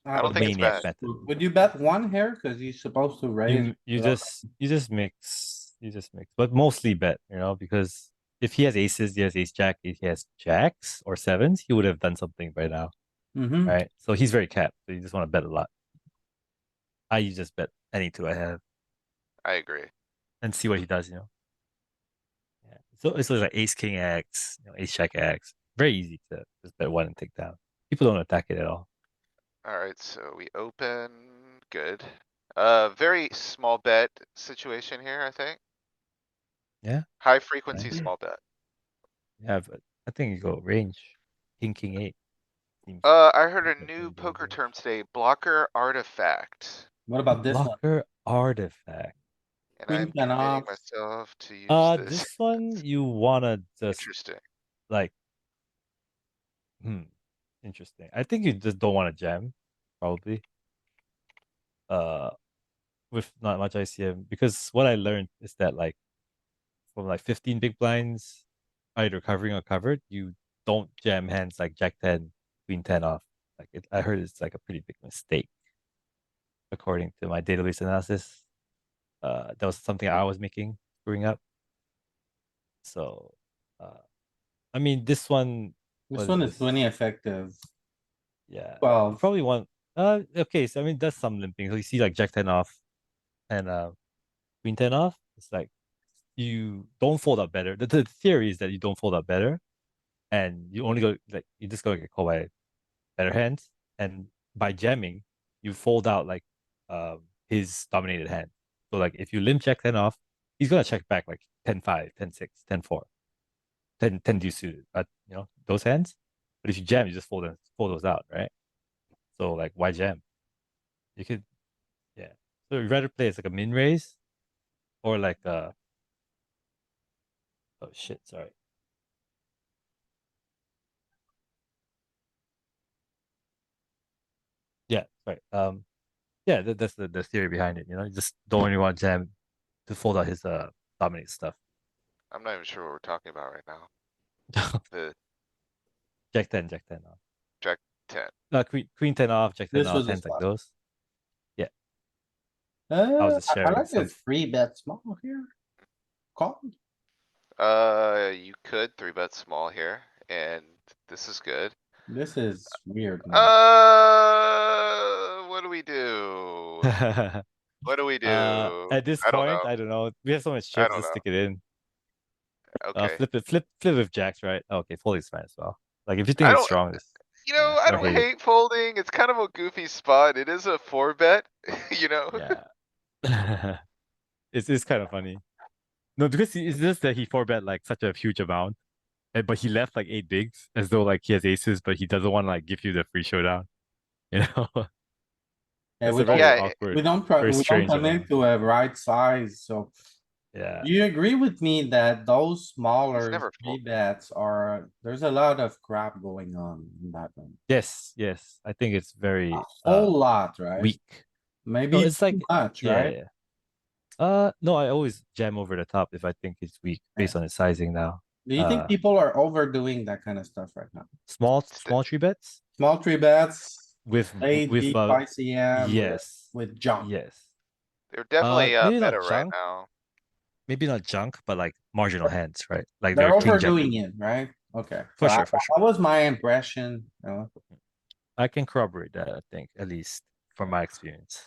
I Uh, don't the think it's maniac bad. method. Would you bet one here? Cause he's supposed to raise. You just mix, but mostly bet, because if he has aces, he has ace jack, if he has jacks or sevens, he would have done something by now, Mm-hmm. right? So he's very capped. So you just want to bet a lot. I just bet any two I have I agree. and see what he does. Yeah. So it's like ace king X, ace jack X. Very easy to just bet one and take down. People don't attack it at all. Alright, so we open, good. Very small bet situation here, I think. Yeah. High frequency, Right. small bet. Yeah, but I think you go range. King 8. Seems I heard a like a new pretty good poker range. term today, blocker artifact. What about this one? Blocker artifact. And Queen I'm ten committing off. myself to use this. This one you wanna just Interesting. like, interesting. I think you just don't want to jam, probably. With not much ICM, because what I learned is that like from like 15 big blinds, either covering or covered, you don't jam hands like Jack 10, Queen 10 off. I heard it's like a pretty big mistake, according to my database analysis. That was something I was making growing up. So, I mean, this one This was one is this. 20 effective. Yeah, you 12. probably want. Okay, so I mean, that's some limping. So you see like Jack 10 off and Queen 10 off. It's like you don't fold up better. The theory is that you don't fold up better, and you only go like you just go get called by better hands, and by jamming, you fold out like his dominated hand. So like if you limp Jack 10 off, he's gonna check back like 10-5, 10-6, 10-4, 10 deuce suited. But you know, those hands. But if you jam, you just fold those out, right? So like why jam? You could yeah. So you'd rather play as like a min raise or like a oh shit, sorry. Yeah, right. Yeah, that's the theory behind it. You know, you just don't really want Jam to fold out his dominate stuff. I'm not even sure what we're talking about right now. The Jack 10, Jack 10 off. Jack 10. Queen 10 off, Jack 10 This off, was a hands like spot. those. Yeah, I was just I sharing like some. the 3-bet small here. Call. You could 3-bet small here, and this is good. This is weird. Man. What do we do? What do we do? At this I don't know. point, I don't know. We have so much I chips, don't just know. stick it in. Okay. Flip with jacks, right? Okay, folding's fine as well. Like if you I think it's don't, strong, just I don't don't hate it. hate folding. It's kind of a goofy spot. It is a 4-bet, you know? Yeah. It's kind of funny. No, because it's just that he 4-bet like such a huge amount. But he left like 8 bigs as though like he has aces, but he doesn't want to like give you the free showdown. You know, Yeah, it's we a don't, very Yeah, awkward, we don't, try, very we don't strange connect amount. to a right size, so. Yeah. You agree with me that those he's smaller never 3-bets are, there's a lot of crap going on in that one. Yes. Yes. I think it's A very whole lot, right? weak. Maybe No, it's it's too like much, yeah, right? yeah. No, I always jam over the top if I think it's weak based on its sizing now. Do you think people are overdoing that kind of stuff right now? Small 3-bets Small 3-bets, with eight with deep ICM yes, with junk. yes. They're definitely Maybe meta not right junk, now. maybe not junk, but like marginal hands, right? Like They're they're king jack overdoing it, right? Okay, so for sure, for sure. that was my impression, you know? I can corroborate that, I think, at least from my experience.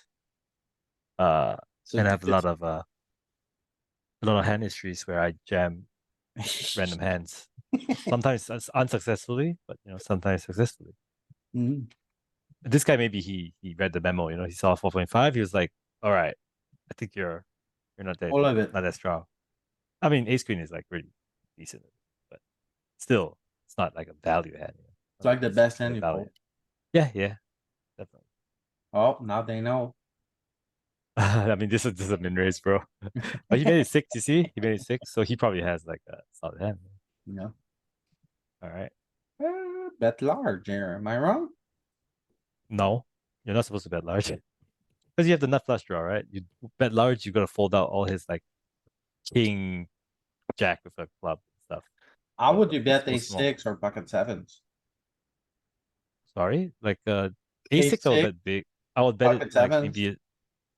Uh, So and I this have a lot of hand histories where I jam random hands. Sometimes unsuccessfully, but you know, sometimes successfully. Mhm. This guy maybe he read the memo, you know, he saw 4.5, he was like, all right, I think you're All of it. not that strong. I mean, ace queen is like really decent, but still, it's not like a value hand. You know? It's like the best hand Like you value. pull. Yeah, definitely. Oh, now they know. I mean, this is a min raise, bro. But he made it 6, you see? He made it 6, so he probably has like a solid hand. You know, All right. bet large here. Am I wrong? No, you're not supposed to bet large. Because you have the nut flush draw, right? You bet large, you gotta fold out all his like king, jack with a club and stuff. How would So you it's bet go small. a6 or pocket sevens? Sorry, like Ace a6 I would six, bet big. I would bet it pocket like sevens? maybe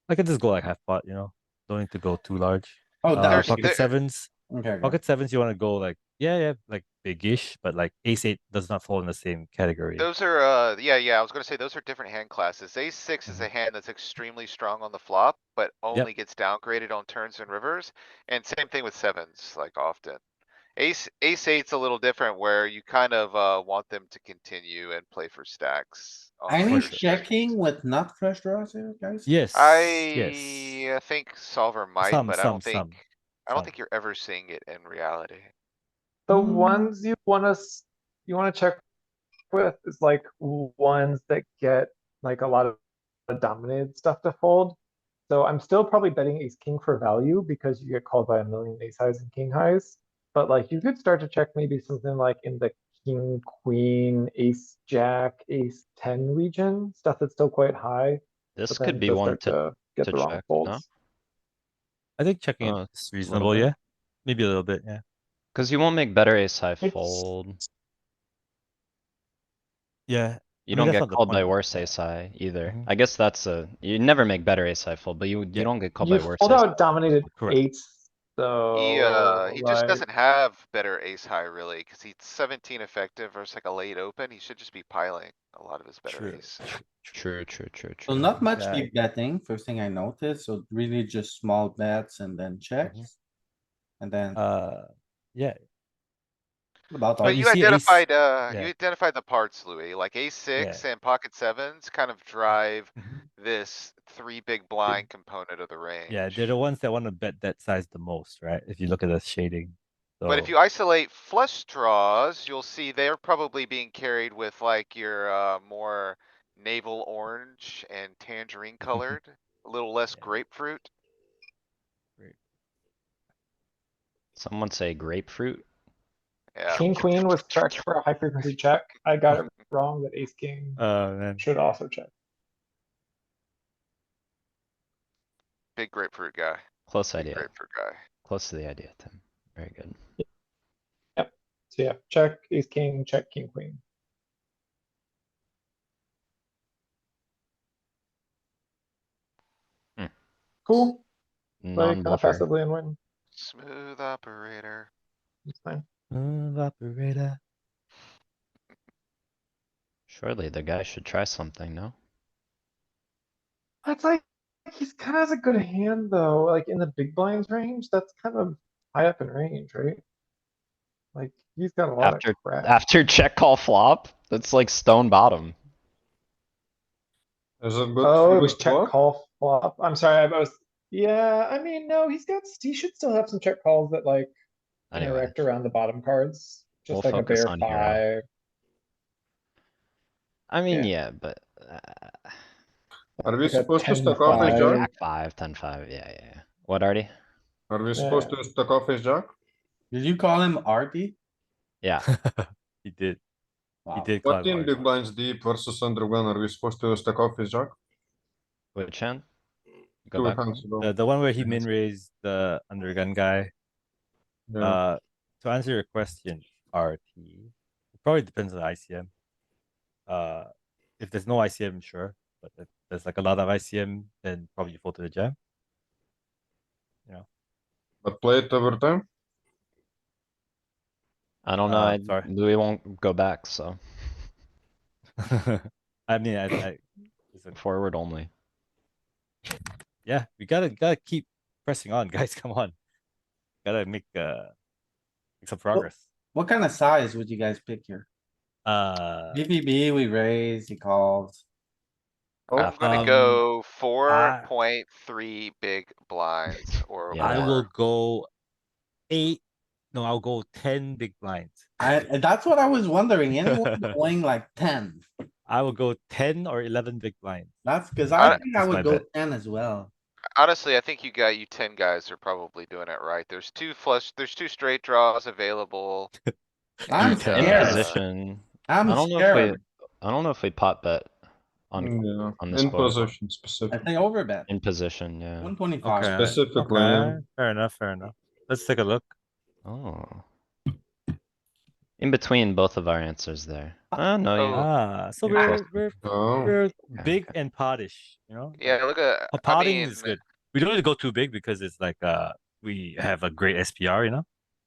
I could just go like half pot, you know. Don't need to go too large. Oh, that, There's, okay, Pocket there, sevens. okay. Pocket sevens you want to go like yeah, like big-ish, but like ace 8 does not fall in the same category. those are, yeah, I was gonna say those are different hand classes. Ace 6 is a hand that's extremely strong on the flop, but only gets downgraded on turns and rivers. And same thing with sevens, like often. Ace 8's a little different where you kind of, want them to continue and play for stacks on Any later sure. streams. checking with not flush draws here, guys? Yes. I think solver might, Some, but some, I don't some. think you're ever seeing it in reality. The ones you wanna check with is like ones that get like a lot of dominated stuff to fold. So I'm still probably betting ace king for value because you get called by a million ace highs and king highs. But like you could start to check maybe something like in the king, queen, ace, jack, ace 10 region, stuff that's still quite high, This but could then be does one start to get to the wrong check, no? folds. I think checking Oh, it is it's a little reasonable, bit. yeah. Maybe a little bit, yeah. Cause you won't make better ace high It's fold. Yeah. You I mean, don't that's get not the called by point. worse Yeah. ace high either. Mhm. I guess that's you never make better ace high fold, but you Yeah. don't get called you by worse fold ace. out dominated Correct. eights, so He just like doesn't have better ace high really, cause he's 17 effective versus like a late open. He should just be piling a lot of his better True. ace. True, true, true, So true. not much Yeah. big betting, first thing I noticed, so really just small bets and then checks. And then Yeah. about But But all, you you see ace. you Yeah. identified the parts, Louis, like ace Yeah. six and pocket sevens kind of drive Mhm. this three big blind component of the Yeah, they're the range. ones that want to bet that size the most, right? If you look at the shading. But if So you isolate flush draws, you'll see they're probably being carried with like your, more navel orange and tangerine colored, a little less Yeah. grapefruit. great. Someone say grapefruit. Yeah, king, queen was correct for a high frequency check. I got it wrong that ace king Man. should also check. big grapefruit guy, Close big idea. grapefruit guy. Close to the idea, Tim. Very good. Yep. So yeah, check ace king, check king, queen. Hmm. Cool. Play kind of Non-bluffer. passively and win. Smooth operator. It's fine. Operator. Surely the guy should try something, no? It's like he's kind of has a good hand though, like in the big blinds range. That's kind of high up in range, right? Like he's got a lot of crap. After check call flop, that's like stone bottom. Is it good Oh, for it the was check flop? call flop. I'm sorry, I was. Yeah, I mean, no, he should still have some check calls that like Anyway, interact around the bottom cards, we'll just like a focus bear on hero. five. I mean, Yeah. yeah, but Are we Like a supposed to 10 stack off his five. jack? jack 5, 10, 5, yeah, yeah, yeah. What, Artie? Are we supposed Yeah. to stack off his jack? did you call him Artie? Yeah, He did. He Wow. did call What him in Art. big blinds deep versus undergun are we supposed to stack off his jack? which hand? Go Two back. hands ago. The one where he Yes. min raised the undergun guy. Yeah. To answer your question, RT, it probably depends on the ICM. If there's no ICM, sure, but if there's like a lot of ICM, then probably you fold to the jam. But play it over time? I don't know, Sorry. Louis won't go back, so I mean, listen, forward only. yeah, we gotta keep pressing on, guys. Come on, gotta make some progress. What kind of size would you guys pick here? BBB, we raise, he calls. Oh, I'm gonna Um, go 4.3 big blinds or Yeah. I will more. go 8. No, I'll go 10 big blinds. That's what I was wondering, anyone going like 10? I will go 10 or 11 big blinds. That's cause I- I think I That's my would go bet. 10 as well. Honestly, I think you 10 guys are probably doing it right. There's two straight draws available. I'm and, In scared. position. I'm I don't know if we, scared. I don't know if we pot bet on yeah. this In board. position I specific. think overbet, In position, yeah. 125. Okay. Specifically, Okay. Fair enough. Fair enough. Let's take a look. Oh. In between both of our answers there. No, Oh. So you're close. Oh, we're Okay, big okay. and pottish, you know? Yeah, look at, I Potting mean, is good. We don't need to go too big because it's like we have a great SPR, you know?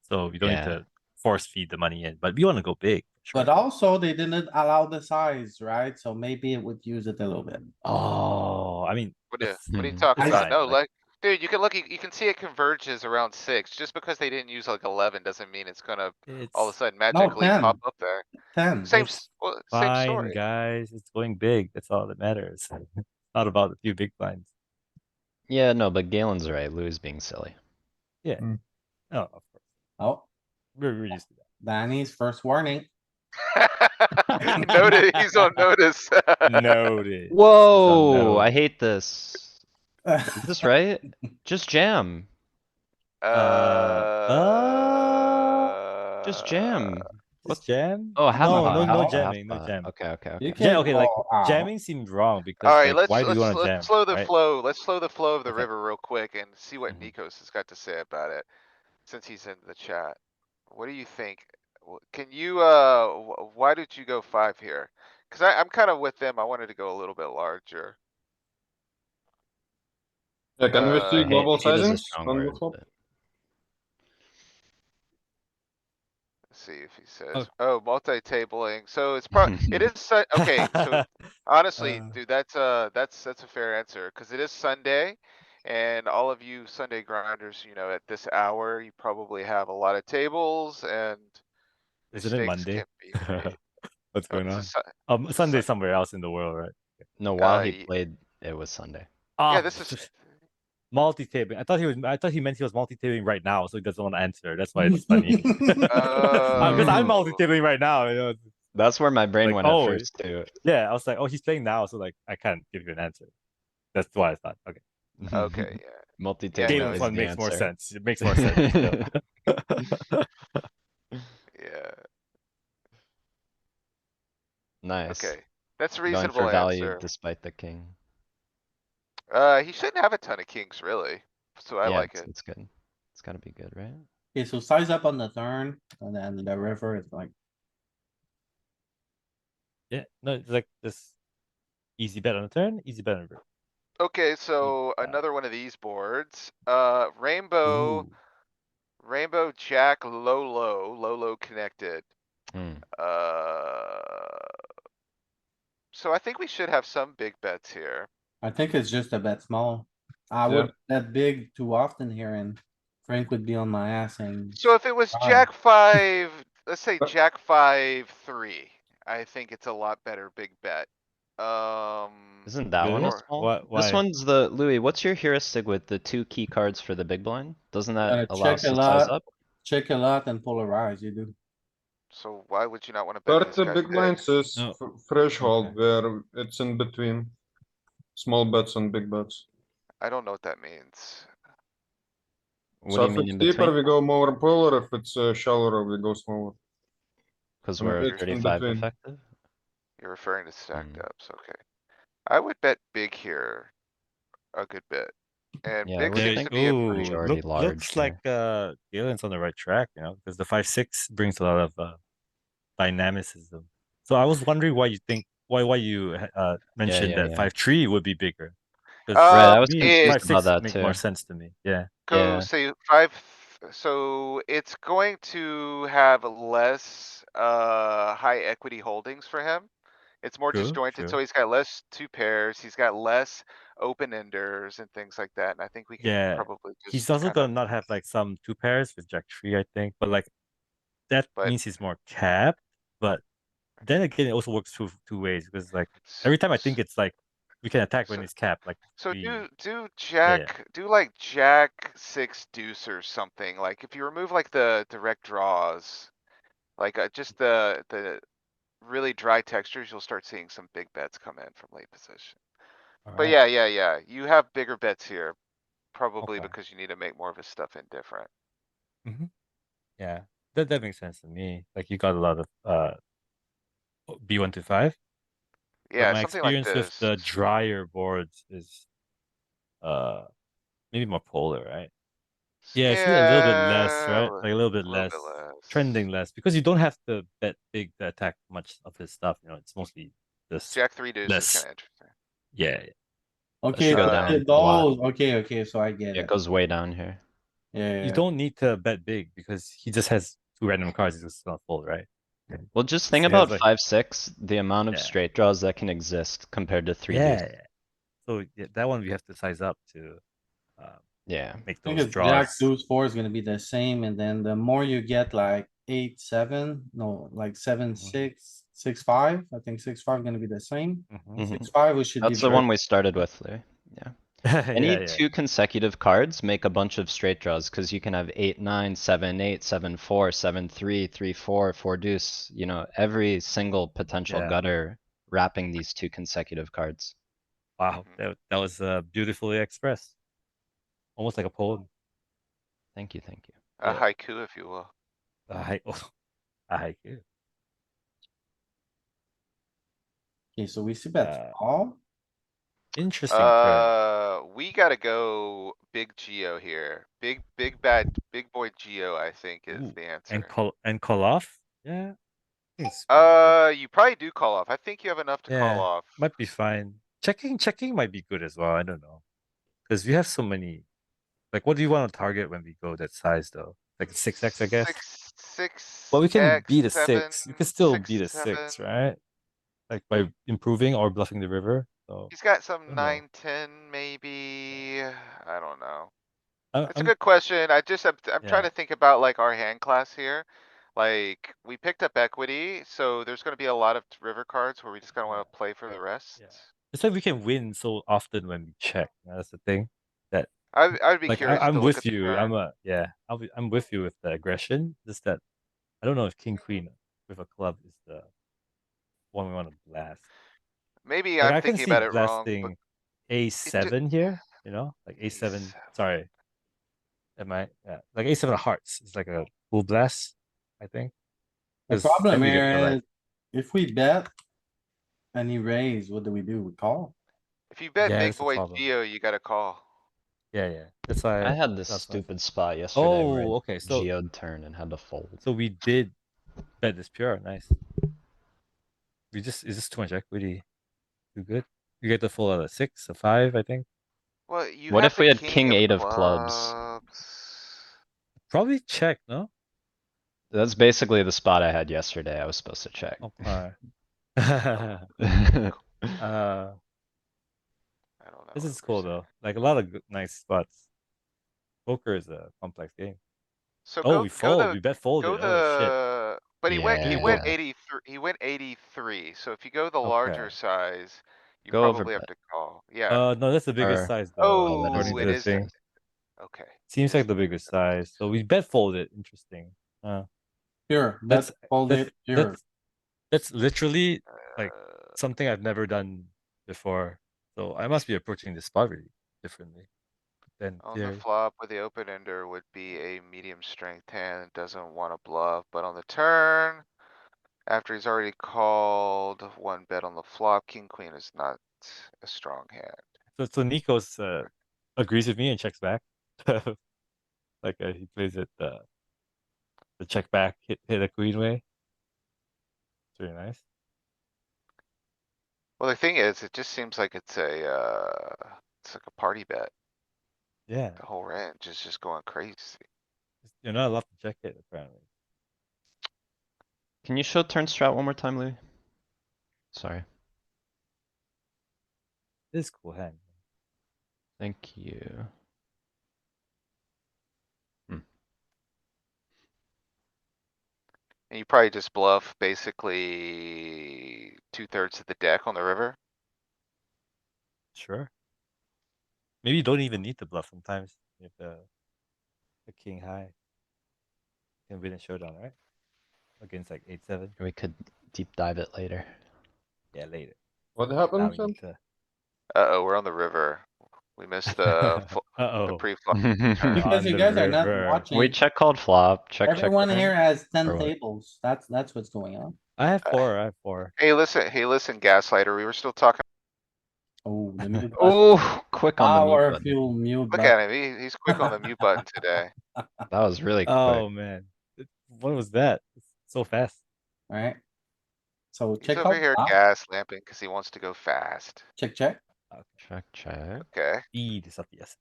So we don't need Yeah. to force feed the money in, but we want to go big. But also they didn't allow the size, right? So maybe it would use it a little bit. Oh, I mean, what are you Hmm. talking it's about? fine, No, like- like, dude, you can look, you can see it converges around 6. Just because they didn't use like 11 doesn't mean it's gonna all of a it's sudden magically 10. pop up there. 10. Same, It's same fine, story. guys. It's going big. That's all that matters. Not about a few big blinds. Yeah, no, but Galen's right. Louis being silly. Yeah. Mm. Oh, of course. Oh, We're used to that. Danny's first warning. Noted, he's on notice. Noted. Whoa, I note. hate this. Is this right? Just jam. Just jam. Just jam? Oh, half No, pot, no, half no pot, half jamming, no pot. jam. Okay, okay, You okay. Yeah, can okay, like call out. jamming seemed wrong because Alright, like why do you wanna let's jam, slow the right? flow. Let's slow the flow of the Okay. river real quick and see what Mhm. Nikos has got to say about it. Since he's in the chat. What do you think? Can you, why did you go 5 here? Cuz I'm kinda with them. I wanted to go a little bit larger. Yeah, can we see Uh, global Hate is a sizings strong on the word, flop? but let's see if he says, Oh. oh, multi-tabling. So it's it is, okay, so honestly, dude, that's a fair answer. Cuz it is Sunday. And all of you Sunday grinders, at this hour, you probably have a lot of tables and Isn't it mistakes Monday? can be made. What's Oh, going this on? is, Sunday somewhere else in the world, right? no, while he y- played, it was Sunday. yeah, Ah, this is, multi-taping. I thought he meant he was multi-taping right now, so he doesn't want to answer. That's why it's funny. Because I'm oh, multi-taping right now, That's where my brain like, went at oh, first too. yeah, I was like, oh, he's playing now, so like I can't give you an answer. That's why I thought, okay. okay, yeah. Yeah, Multi-tabling Game no, of is Fun the makes more answer. sense. It makes more sense. yeah, Nice. okay. That's a Going for reasonable value answer. despite the king. He shouldn't have a ton of kings, really. So I Yeah, like it. it's good. It's gotta be good, right? Okay, so size up on the turn and then the river is like, Yeah, no, it's like this easy bet on the turn, easy bet on the river. Okay, so Yeah. another one of these boards, rainbow, Ooh. rainbow, jack, low connected. Hmm. So I think we should have some big bets here. I think it's just a bet small. I Yeah. would bet big too often here and Frank would be on my ass saying. So if it was "Fine." jack 5, let's say Uh, jack 5, 3, I think it's a lot better big bet. Isn't that one a Really? Or, small? What? This Why? one's the, Louis, what's your heuristic with the 2 key cards for the big blind? Doesn't that allow Check us a to size lot, up? check a lot and polarize, you do. so why would you not wanna bet this 30 guy big big? blinds is No. threshold Okay. where it's in between small bets and big bets. I don't know what that means. What So do you if mean it's in deeper, between? we go more polar. If it's shallower, we go smaller. Cause And we're it's in 35 between. effective? You're referring to stacked Hmm. ups, okay. I would bet big here a good bit. And Yeah, I big would seems There, to think be a pretty, majority large looks like here. Galen's on the right track, because the 5-6 brings a lot of dynamicism. So I was wondering why you think why you Yeah, mentioned yeah, that yeah. 5-3 would be bigger. Because Right, um, I was me, confused it, about 5-6 that make too. more sense to me. Yeah. go Yeah, say 5, so it's going to have less, high equity holdings for him. It's more True, disjointed, so true. he's got less 2 pairs, he's got less open enders and things like that, and I think we can Yeah. probably He's just also kind of, gonna not have like some 2 pairs with Jack 3, I think. But like that but. means he's more capped. But then again, it also works two ways because like s- every time I think s- it's like we can attack when So, it's capped, like so we yeah. do like jack 6 deuce or something, like if you remove like the direct draws. Like, just the really dry textures, you'll start seeing some big bets come in from late position. All But right. yeah, you have bigger bets here, probably Okay. because you need to make more of his stuff indifferent. Hmm. Yeah. That makes sense to me. Like you got a lot of B1 to 5. But Yeah, my something like experience with this. the drier boards is uh maybe more polar, right? Yeah, it's a little bit less, Yeah, right? Like a little bit a little less, bit less. trending less, because you don't have to bet big to attack much of his stuff. It's mostly just Jack 3 deuce is less. kinda interesting. Yeah, that Okay, should go Um, down a lot. okay, so I get Yeah, it it. goes way down here. you Yeah, don't need to bet big because he just has 2 random cards. He's just gonna fold, right? Well, just think So he has about like 5-6, the amount of yeah, straight draws that can exist compared to 3 deuce. yeah. So yeah, that one we have to size up to uh, Yeah, make I think those it's jack draws. deuce 4 is gonna be the same, and then the more you get like 8, 7, no, like 7, Mhm, 6, 6, 5. I think 6, 5 gonna be the same. mhm. mhm. 6, 5, we should be That's the very, one we started with, Louis. Yeah. Any Yeah, yeah. two consecutive cards make a bunch of straight draws, cuz you can have 8-9, 7-8, 7-4, 7-3, 3-4, 4 deuce, you know, every single potential Yeah. gutter wrapping these two consecutive cards. Wow, Mhm. that was beautifully expressed. Almost like a poem. Thank you, thank you. A Yeah. haiku, if you will. Oh, a haiku. Okay, so we see bet Uh, call. Interesting turn. We gotta go big Geo here. Big boy Geo, I think is Ooh, the answer. and call off? Yeah. I think it's fine. You probably do call off. I think you have enough to call Yeah, off. might be fine. Checking might be good as well. I don't know. Because we have so many. Like, what do you want to target when we go that size though? Like a 6x, I guess. Well, we can beat a 7, 6. We can still beat a 6, 7. 6, right? Like by improving or bluffing the river. So He's got I some don't know. 9, 10, maybe. I don't know. I, It's a I'm good question. I'm trying yeah, to think about like our hand class here. Like, we picked up equity, so there's gonna be a lot of river cards where we just kinda yeah, wanna play for the rest. yeah. It's like we can win so often when we check. That's the thing. That I'd be like curious I'm to look with at the you. turn. I'm with you with the aggression. Just that I don't know if King Queen with a club is the one we want to blast. Maybe Like I'm I can thinking see about it wrong, but blasting it just A7 here, like ace A7. 7. Sorry, am I? Yeah, like A7 of hearts is like a full blast, I think, The because problem then we get the here right. is, if we bet and he raise, what do? We call? If you bet Yeah, big that's the boy problem. Geo, you gotta call. Yeah, yeah. I had this That's why. stupid spot yesterday where I Oh, okay. geoed turn and had to fold. So we did bet this pure. Nice. We just is this too much equity? Too good. You get the full out of 6, a 5, I think. Well, you What have if the we had king king of 8 of clubs? clubs. Probably check, no? That's basically the spot I had yesterday. I was supposed to check. Okay. uh, I don't know this what is we're cool saying. though. Like a lot of nice spots. Poker is a complex game. So Oh, we fold. We bet go folded. Oh shit. but he We went fold. Yeah. 83, he went 83. So if you go the Okay. larger size, you Go over probably have bet. to call. Yeah. No, that's the biggest Or, size though, oh, that is Oh, according the to it the is that. thing. Okay. It Seems is like the the biggest bigger size. size. So we bet folded. Interesting. Uh, Pure, bet, that's fold that's it, pure. that's literally like Uh, something I've never done before. So I must be approaching this spot really differently than on the theory. flop with the open ender would be a medium strength hand, doesn't wanna bluff, but on the turn, after he's already called one bet on the flop, king, queen is not a strong hand. So Nikos agrees with me and checks back. Like he plays it the check back hit a queen way. It's really nice. Well, the thing is, it just seems like it's like a party bet. Yeah, The whole range is just going crazy. you're not allowed to check it apparently. can you show turn strat one more time, Louis? Sorry. This is cool hand. Thank you. And you probably just bluff basically 2/3 of the deck on the river. Sure. Maybe you don't even need to bluff sometimes if the king high can win a showdown, right? Against like 8-7. We could deep dive it later. Yeah, later. What Now happened, we Sam? need to. Uh-oh, we're on the river. We missed the Uh-oh. pre-flop We turn. Because On you the guys are not river. watching. check called flop, check Everyone turn. here has 10 Or what? tables. That's what's going on. I have Uh, 4. I have 4. Hey, listen, Gaslighter, we were still talking. Oh, the mute button. Oh, quick on the mute button. Powerful mute Look button, at him, he's quick on the mute button today. That was really quick. Oh man. What was that? It's so fast. right? So He's check over out here flop, gas lamping cuz he wants to go fast. check. Okay. Check, check. Okay, Speed is of the essence.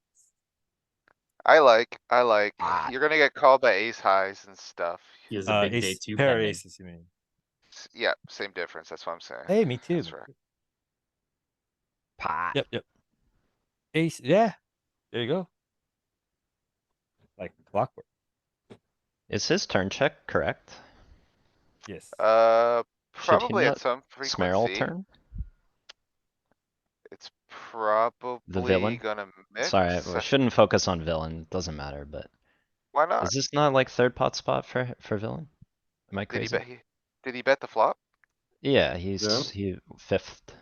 I like, Ah, you're gonna get called by ace highs and stuff. He has a big day Ace two pair pending. aces, you mean? Yeah, same difference, that's what I'm saying. Hey, me too. That's right. pot. Yep. Ace, yeah. There you go. Like clockwork. Is his turn check correct? Yes. Should he Probably at not some Smerl frequency. turn? It's probably villain? gonna Sorry, mix. we shouldn't focus on villain, doesn't matter, but Why is not? this not like third pot spot for villain? Am I Did he crazy? bet, did he bet the flop? Yeah, Yeah. he fifth.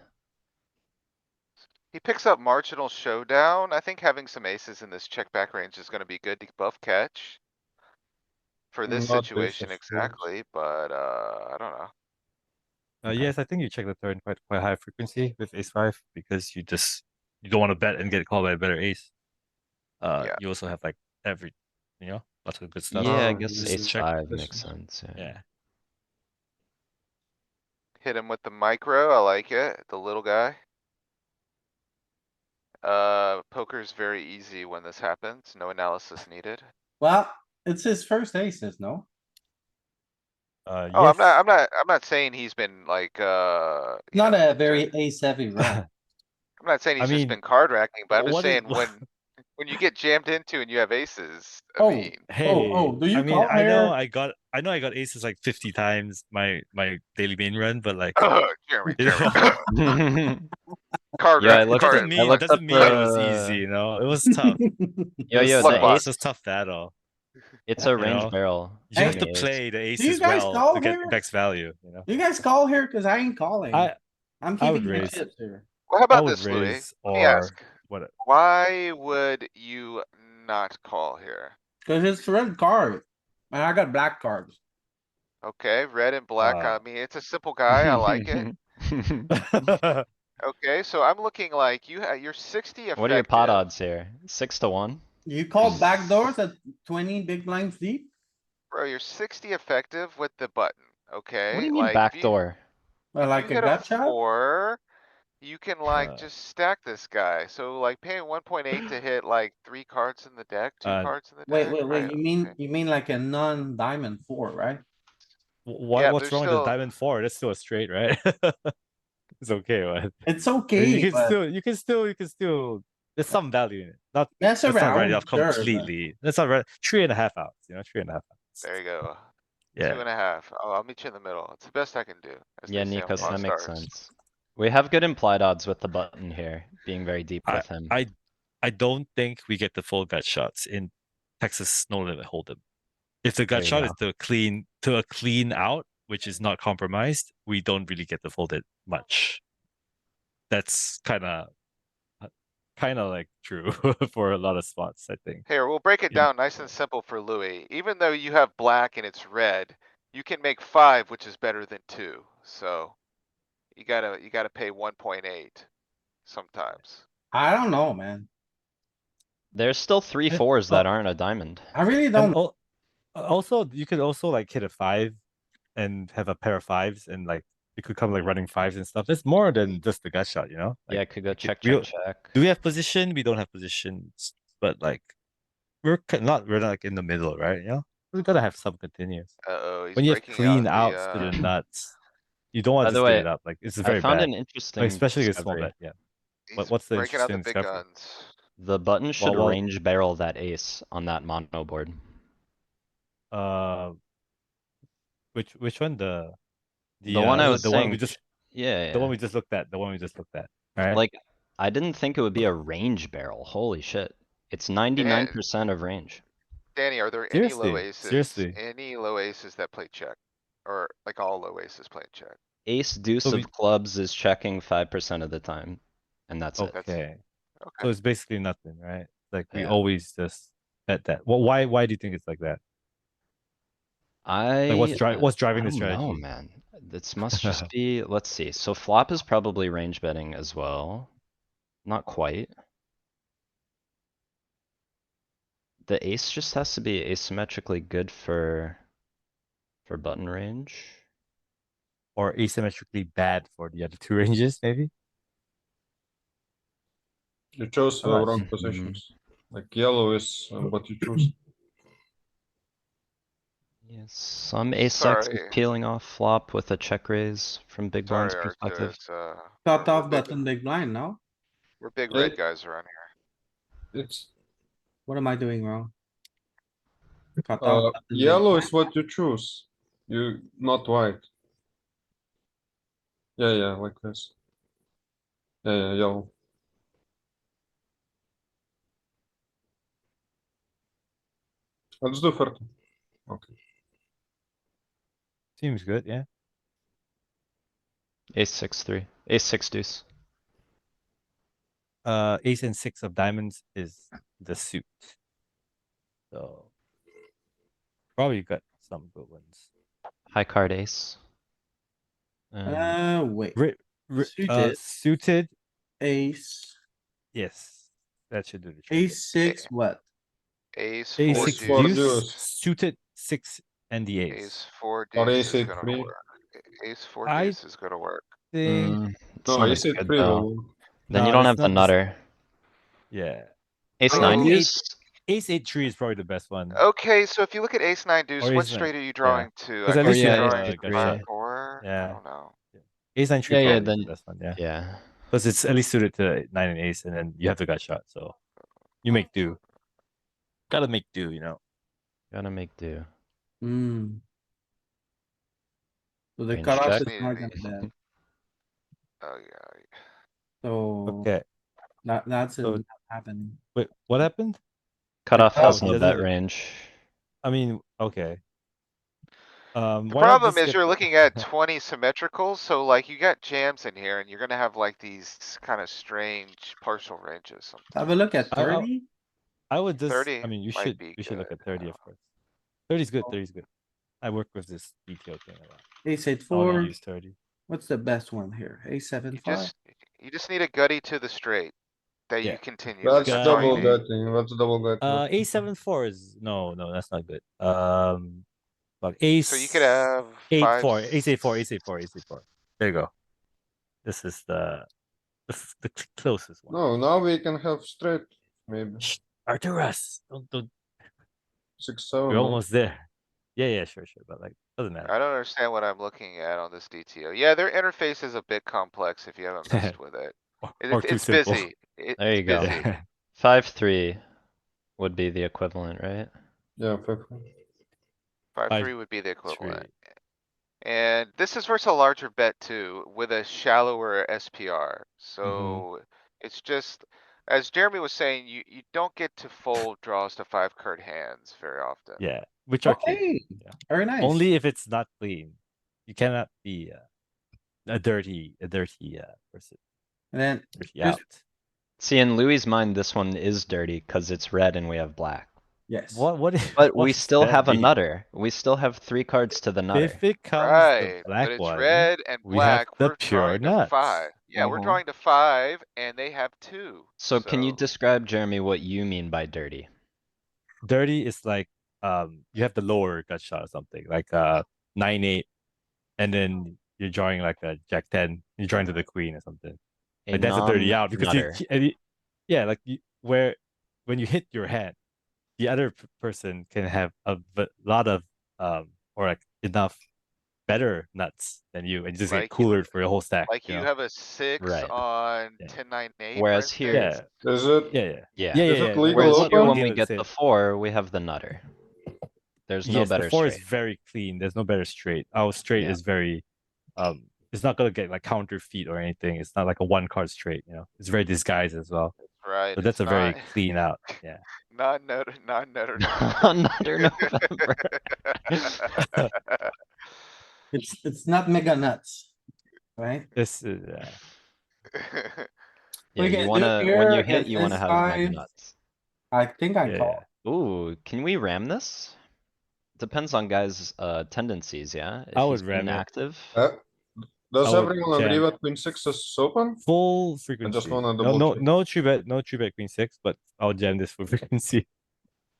He picks up marginal showdown. I think having some aces in this check back range is gonna be good to buff catch. For this Not ace situation of spades. exactly, but, I don't know. Okay. Yes, I think you check the turn quite high frequency with ace five because you don't want to bet and get called by a better ace. Yeah, You also have like lots of good stuff. Yeah, I Oh, guess Just ace you- check. five this- makes sense, yeah. Yeah. hit him with the micro. I like it. The little guy. Poker's very easy when this happens. No analysis needed. Well, it's his first aces, no? Oh, Yes. I'm not saying he's been like, you Not know, a very ace heavy run. I'm not saying I he's just mean, been card racking, but I'm just what is saying when you get jammed into and you have aces, I Oh, mean, hey, do you I mean, call here? I know I got aces like 50 times my daily main run, but like Jeremy, you Jeremy, know, card Yeah, rack, it card. looked up doesn't mean it was easy, the, you know. It was tough. yo, What the pot? It was ace, tough battle, it's a you range know. barrel. You Hey, have king to ace. play the do you aces guys well call to get here? max value, you know. You guys call here? Cause I ain't calling. I I'm I would keeping my raise chips here. Well, how I about would this, Louis? raise Let me or ask, what why would you not call here? Cause it's red card. And I got black cards. Okay, red and black. I uh mean, it's a simple guy. I like it. Okay, so I'm looking like you're 60 What are your pot effective. odds here? 6-1? You call backdoors at 20 big blinds deep? Bro, you're 60 effective with the button, What do okay? you mean Like backdoor? if you Like a hit a gut shot? 4, you can like uh just stack this guy. So like paying 1.8 to hit like 3 cards in the deck, 2 uh cards in the Wait, deck, wait, wait, right? Okay. you mean like a non-diamond four, right? Yeah, what's there's wrong with the still, diamond four? That's still a straight, right? It's okay, right? It's You okay, can but you can still there's some value in it. mess Let's not write it around, off sure, but completely. Let's not write 3.5 hours, 3.5 hours. there you go. Yeah. 2.5. Oh, I'll meet you in the middle. It's the best I can do, as Yeah, they say on Nikos, Pawn that makes Stars. sense. We have good implied odds with the button here, being very deep I with him. I don't think we get the full gut shots in Texas no limit hold'em. If the gut There you shot go. is to a clean out, which is not compromised, we don't really get the folded much. That's kind of like true for a lot of spots, I think. Here, we'll break it In- down nice and simple for Louis. Even though you have black and it's red, you can make 5, which is better than 2. So you gotta pay 1.8 sometimes. I don't know, man. There's still 3 Eh, 4s that oh, aren't a diamond. I really and don't. also you could also like hit a 5 and have a pair of 5s and like it could come like running 5s and stuff. It's more than just the gut shot, you know? Yeah, Like it could go check, we check, don't- check. do we have position? We don't have positions, but like we're not like in the middle, right? You know, we gotta have some continuous. Uh-oh, he's When you have breaking clean out the, outs to the nuts, you don't want By to the just give way, it up. Like it's I very found bad, an like, interesting especially a small discovery. bet. Yeah. he's What's the breaking out the interesting big discovery? guns. The button should Well, range barrel that ace on that mono board. uh, which one? The one I was The one we saying, just yeah, the one yeah. we just looked at. The one we just looked at. Right. Like, I didn't think it would be a range barrel. Holy shit. It's 99% of range. Danny, are there any low Seriously. aces that play check? Or like all low aces playing check? Ace deuce So of clubs is checking 5% of the time. And that's it. okay. So Okay. it's basically nothing, right? Like we Yeah. always just bet that. Well, why do you think it's like that? Like what's driving I the don't know, strategy? man. This must just be, let's see. So flop is probably range betting as well. Not quite. The ace just has to be asymmetrically good for button range. Or asymmetrically bad for the other two ranges, maybe? You chose I'm not wrong sure. positions. Like yellow is what you choose. Yes, some ace X is Sorry, peeling off flop with a check raise from big blind's sorry, perspective. Arctis, Cut we're off big, button big blind, no? we're big Yeah. red guys around here. It's What am I doing wrong? Cut off button big yellow blind. is what you choose. You not white. Yeah, like this. Yeah, yellow. Let's do 30. Okay. Seems good, yeah. Ace 6-3, ace 6 deuce. Ace and six of diamonds is the suit. So probably got some good ones. High card ace. And Wait, Suited. Suited, ace, yes. That should do the trick. ace six, what? Ace Ace four six four deuce, deuce. deuce. suited six and the ace. Ace four Or deuce ace is 8 gonna 3. work. Ace four I deuce is gonna work. think it's No, not ace as 8 good 3 though. will. Then you no, don't it's have the not this- nutter. Yeah. Ace So- 9 I think deuce, Ace 8-3 is probably the best one. Okay, so if you look at ace nine deuce, Or what ace nine, straight are you yeah. drawing to? 'Cause I at guess least you you're yeah, have drawing a to gut five, shot. four? I Yeah. don't know. Ace 9 Yeah, probably is then- the best one, yeah. yeah. Because it's at least suited to 9 and ace, and then you have the gut shot, so you make do. Gotta make do, you know. Gotta make do. Hmm. So the Range cutoff check. is not gonna bet, Oh, yeah. so Okay. that's So- not happening. Wait, what happened? Cutoff cutoff has he no bet doesn't- range. I mean, okay. The Why not problem just is get you're the- looking at 20 symmetrical, so like you got jams in here and you're gonna have like these kind of strange partial ranges Have a look at I- I'll- 30. I would just, 30 I mean, you might be should look good, at 30, yeah. of course. 30 is good, 30 is good. I work with this detail thing a lot. Ace eight I only four, use 30. what's the best one here? Ace seven five? You just need a gutty to the straight that Yeah. you continue with. That's Got That's all you double need. gutting. That's double gutting. A7-4 is no, that's not good. But ace. So you could have 8-4, five. ace 8-4, ace 8-4, ace 8-4. There you go. This is the closest one. No, now we can have straight. Maybe Shh, Arturus, don't. 6 7. We're no? almost there. Yeah, sure, but like doesn't matter. I don't understand what I'm looking at on this DTO. Yeah, their interface is a bit complex if you haven't messed with it. Or too It's simple. busy. There you It's go. busy. 5-3 would be the equivalent, right? Yeah, 5. 5-3 would be the equivalent. Three. And this is versus a larger bet too, with a shallower SPR. So it's just, as Jeremy was saying, you don't get to fold draws to 5 card hands very often. Yeah, which are clean. Okay, Yeah. very nice. Only if it's not clean. You cannot be a dirty person. And then Dirty Just- out. See, in Louis' mind, this one is dirty because it's red and we have black. yes. What is? But what we does still that have a mean? nutter. We still have 3 cards to the nutter. If it comes Right, the but black it's one, red and we have black, the we're pure drawing to nuts. 5. Yeah, we're drawing to 5 and they have 2. So can you describe, Jeremy, what you mean by dirty? Dirty is like you have the lower gut shot or something like 9-8, and then you're drawing like a Jack 10. You're drawing to the queen or something. A Like that's a dirty out because non-nutter. yeah, like where when you hit your hand, the other person can have a lot of or like enough better nuts than you, and you just Like get you- cooler for your whole stack. Like you you know? have a 6 Right. on Yeah. 10-9-8. Whereas for here- instance. Yeah, Is it? yeah. Yeah. Is it legal Whereas open? here, when Game we of the get same. the 4, we have the nutter. There's no Yes, better the 4 is straight. very clean. There's no better straight. Our straight Yeah. is very it's not gonna get like counterfeit or anything. It's not like a 1 card straight, you know. It's very disguised as well. Right. So that's it's a very not- clean out. Yeah. Non-nutter, non-nutter. Nutter November. It's not mega nuts, right? This is Yeah, We can you do wanna, when here you hit, you wanna this have mega size. nuts. I think I yeah. call. Ooh, can we ram this? Depends on guys' tendencies, yeah? I If would he's been ram it. active. Does I would everyone agree jam. that Queen 6 is open? Full frequency. wanna No, double no, check. no true bet, no true bet Queen 6, but I'll jam this full frequency.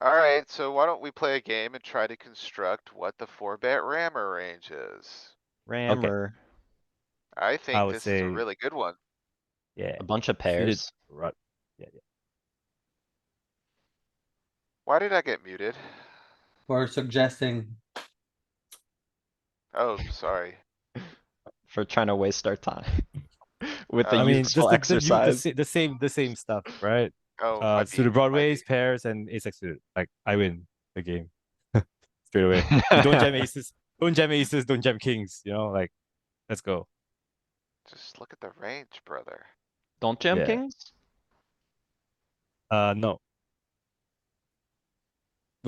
Alright, so why don't we play a game and try to construct what the 4-bet rammer range is? Rammer, I think would this is a say- really good one. Yeah. a bunch of suited pairs. rut. Yeah. Why did I get muted? For suggesting, Oh, sorry. For trying to waste our time. With the I I mean, useful just exercise. the same stuff, right? Oh, might be, Suited might broadways, be. pairs, and ace X suited. Like I win the game straight away. You don't jam aces. Don't jam aces. Don't jam kings. You know, like let's go. Just look at the range, brother. Don't jam Yeah. kings? No.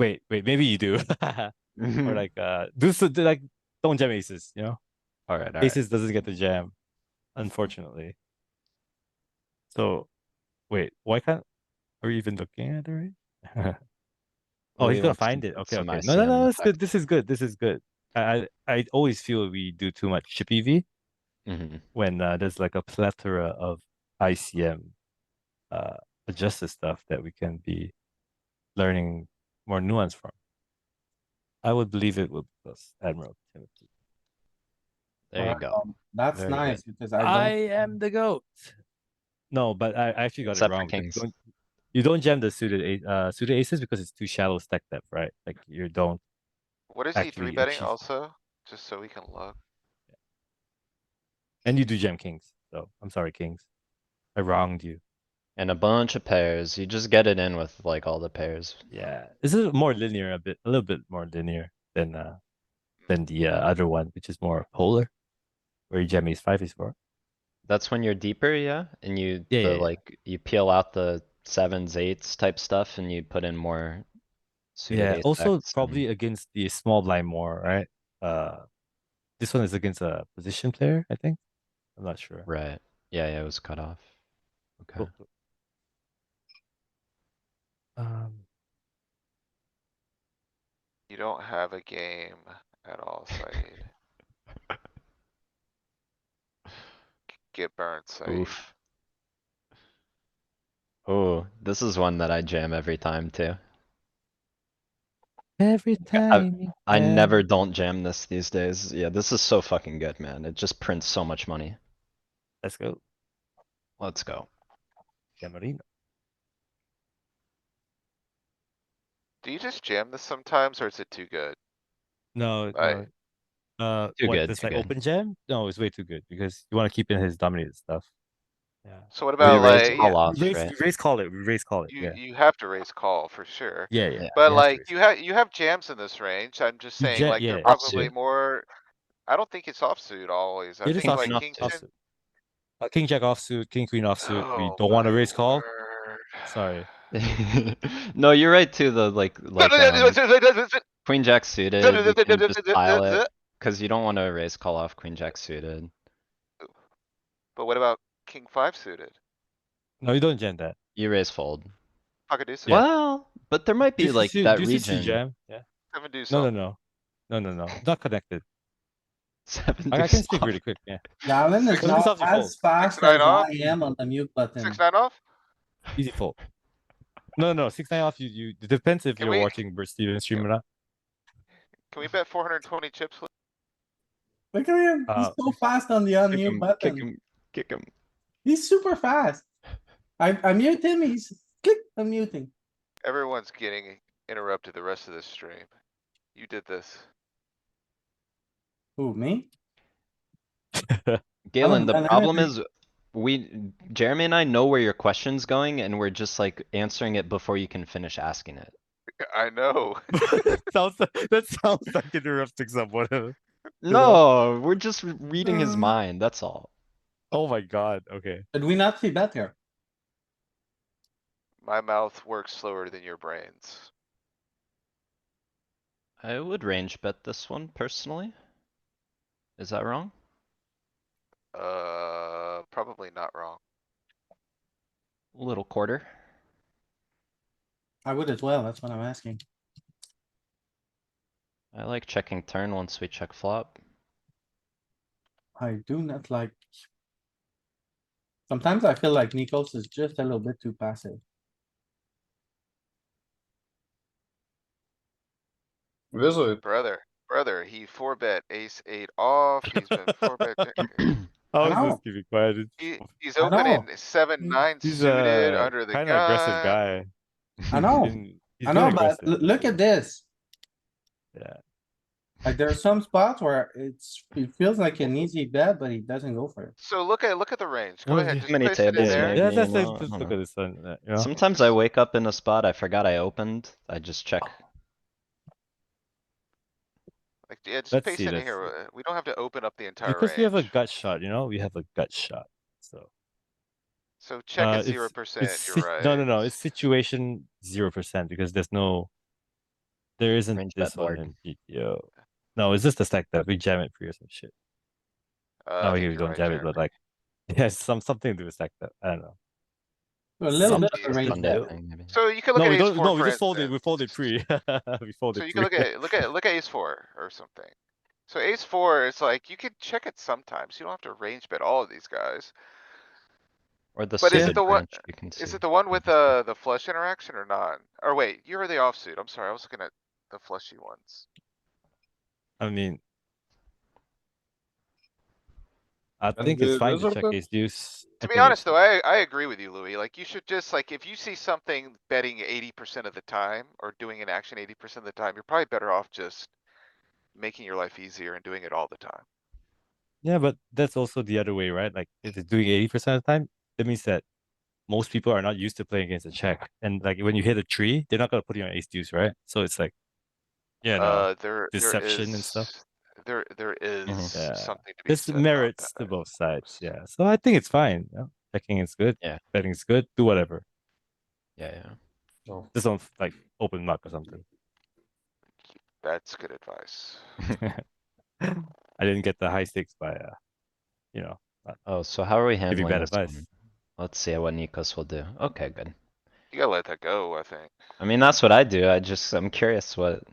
wait, maybe you do. Or like do so like don't jam aces, you know? Alright, alright. Aces doesn't get the jam, unfortunately. So wait, why can't are we even looking at it right? Oh, he's Louis gonna wants find it. Okay, some okay. ICM No, in it's good. effect. This is good. This is good. I always feel we do too much chip EV when there's like a plethora of ICM uh adjusted stuff that we can be learning more nuance from. I would believe it will be us, Admiral Timothy. There you go. That's Very nice good. because I I don't. am the goat. No, but I actually got it Except for wrong because kings. you don't jam the suited aces because it's too shallow stack depth, right? Like you don't What is he three actually betting achieve, also? Just so we can look. and you do jam kings. So I'm sorry, kings. I wronged you. And a bunch of pairs. You just get it in with like all the pairs. Yeah, this is more linear, a little bit more linear than the other one, which is more polar, where you jam ace five, ace four. That's when you're deeper, yeah? And you, Yeah. like, you peel out the sevens, eights type stuff and you put in more suited Yeah. ace Also, X probably and, against the small blind more, right? This one is against a position player, I think. I'm not sure. right. Yeah, it was cut off. Okay. Cool. Um, You don't have a game at all, Said. Get burnt, Said. Oof. Oh, this is one that I jam every time too. every time you I jam. never don't jam this these days. Yeah, this is so fucking good, man. It just prints so much money. Let's go, Let's go. Jamarino. Do you just jam this sometimes or is it too good? No, I, no. Too What good, this too like good. open jam? No, it's way too good because you want to keep in his dominated stuff. Yeah. so what We about raise like, yeah, call off, We right? raise call it. We raise call it. Yeah. you have to raise call for sure. Yeah. But You have to like, raise. you have jams in this range. I'm just You saying jam. like they're Yeah. probably Offsuit. more, I don't think it's offsuit always. I It is think King like queen offsuit. king offsuit. ten. Offsuit. King jack offsuit. King queen offsuit. We Oh don't want to my raise call. word. Sorry. No, you're right too, though, like queen jack suited, you can just pile it. Cause you don't wanna raise call off queen jack suited. But what about king five suited? No, you don't jam that. You raise fold. Pocket deuces? Yeah. Well, but there might be like that Deuces you region. jam. Yeah. Seven deuce No. off. No. Not connected. Seven I can deuce speak off. really quick. Yeah. Galen is Six- not Something as fold. fast 6-9 as off? I am on the mute button. 6-9 off? Easy fold. No. 6-9 off. You. It depends if Can you're we- watching Bert Stevens stream or not. Can we bet 420 chips? Look at him, he's so fast on the unmute button. Kick him. He's super fast. I mute him, he's click unmuting. Everyone's getting interrupted the rest of this stream. You did this. Who, me? Galen, the done problem anything. is, Jeremy and I know where your question's going and we're just like answering it before you can finish asking it. I know. that sounds like interrupting someone. know? No, we're just reading his mind, that's all. Oh my god. Okay. Did we not see bet here? My mouth works slower than your brains. I would range bet this one personally. Is that wrong? Probably not wrong. Little quarter. I would as well, that's what I'm asking. I like checking turn once we check flop. I do not like. Sometimes I feel like Nikos is just a little bit too passive. Visit. Brother, he 4-bet ace 8 off. He's been 4-bet. I was know. just keeping quiet. He's I know. opening 7-9 He's suited a under the kind of aggressive gun. guy. I know, He's I been know, but aggressive. look at this. Yeah. Like there are some spots where it feels like an easy bet, but he doesn't go for it. So look at the range. Go Oh, ahead, yeah. just Many place it in tables, there. maybe. Yeah, you let's know, I don't look know. at this one. You know? Sometimes I wake up in a spot, I forgot I opened, I just check. Like, yeah, just Let's paste see, it in let's here. We don't have to open up the entire Because we have a range. gut shot, you know? We have a gut shot. So So check at it's 0%, you're right. no. It's situation 0% because there's no There isn't Range this bet one board. in GTO. No, it's just the stack that we jam it free or some shit. I No, think we you're don't right, jam it, Jeremy. but like, yeah, something to do with stack that. I don't know. A little bit of Something a range Sunday bet. thing, maybe. So you could look No, at we ace don't. four, No, we for just folded. We folded instance. pre. We So folded you can pre. look at ace four or something. So ace four is like, you could check it sometimes. You don't have to range bet all of these guys. Or the But is it suited the one, branch, you can is see. it the one with the flush interaction or not? Or wait, you're the offsuit. I'm sorry, I was looking at the flushy ones. I mean, I And think it's the fine to wizard check bet? ace deuce. I To be think honest it's though, I agree with you, Louis. Like you should just like, if you see something betting 80% of the time or doing an action 80% of the time, you're probably better off just making your life easier and doing it all the time. yeah, but that's also the other way, right? Like if it's doing 80% of the time, that means that most people are not used to playing against a check. And like when you hit a tree, they're not gonna put you on ace deuce, right? So it's like, you know, There deception and stuff. is, there is Yeah. something to be There's said about merits to that. both sides. Yeah. So I think it's fine. You know? Checking is good. Yeah. Betting is good. Do whatever. Yeah, No. Just don't like open muck or something. That's good advice. I didn't get the high stakes by you know, not Oh, so how are we giving handling bad this advice. one? Let's see what Nikos will do. Okay, good. You gotta let that go, I think. I mean, that's what I do. I'm curious what,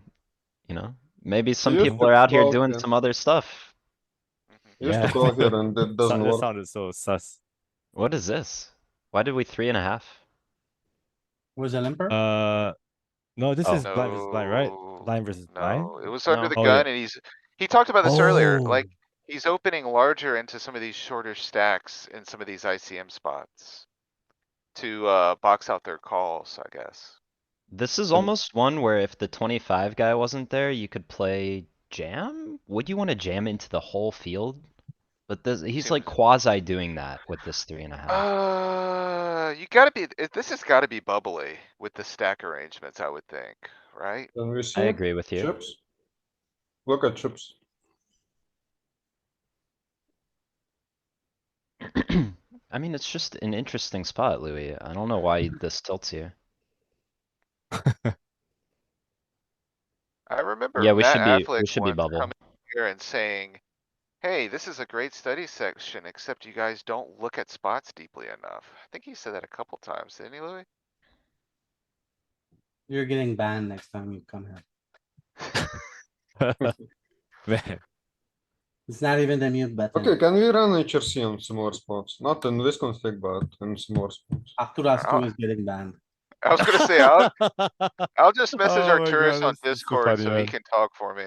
maybe So some you people are out here call doing here. some other stuff. Mhm. Used to Yeah. call here and it doesn't That work. sounded so sus. What is this? Why did we 3.5? Was a limper? No, this Oh. is blind versus blind, right? No, Blind versus blind? no, it was under No. the Oh yeah. gun and he talked about this earlier, Oh, like, he's opening larger into some of these shorter stacks in some of these ICM spots. To, box out their calls, I guess. This is but almost one where if the 25 guy wasn't there, you could play jam? Would you wanna jam into the whole field? But he's like Seems. quasi doing that with this 3.5. You gotta be, this has gotta be bubbly with the stack arrangements, I would think, right? Can we I see it? agree with you. Chips? Look at chips. I mean, it's just an interesting spot, Louis. I don't know why this tilts you. I remember Yeah, Matt we Affleck should be once bubble. coming here and saying, hey, this is a great study section, except you guys don't look at spots deeply enough. I think he said that a couple times, didn't he, Louis? You're getting banned next time you come here. man. It's not even the mute button. Okay, can we run HRC on similar spots? Not in this config, but in similar spots. Arturas I'll- 2 is getting banned. I was gonna say, I'll just message Oh my Arcturus God, on this is so Discord funny, so he man. can talk for me.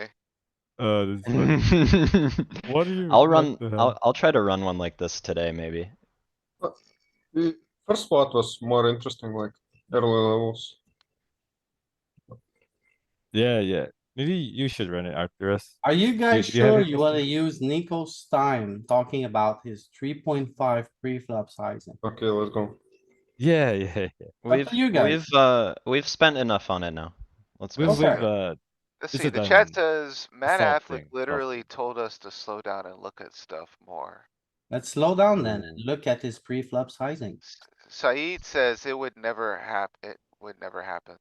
This is funny. What are you? what the hell? I'll try to run one like this today, maybe. The first spot was more interesting, like early levels. Yeah. Maybe you should run it, Arcturus. Are you guys do you have sure it, you wanna use Nikos time talking about his 3.5 pre-flop sizing? Okay, let's go. Yeah. We've to you guys. we've spent enough on it now. Let's We've, go. Okay. we've Let's It's see, a the chat done says Matt assault Affleck thing. literally told us to slow down and look at stuff more. Let's slow down then and Ooh. look at his pre-flop sizing. Saeed says it would never it would never happen.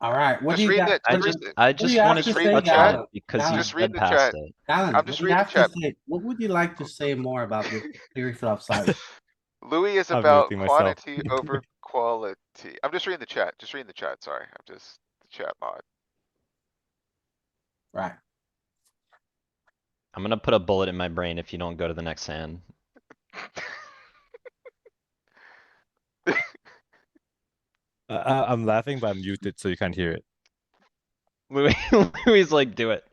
Alright, what do Just you read got? that, I what do just, just you- I what do just you have wanted to to read say, the touch on chat. it because you Galen, just read said the past chat. it. Galen, I'm what just do you reading the have to chat. say? What would you like to say more about this pre-flop size? Louis is I'm about muting myself. quantity over quality. I'm just reading the chat, just reading the chat, sorry. I'm just the chat mod. Right, I'm gonna put a bullet in my brain if you don't go to the next hand. I'm laughing, but I'm muted, so you can't hear it. Louis, Louis like, do it.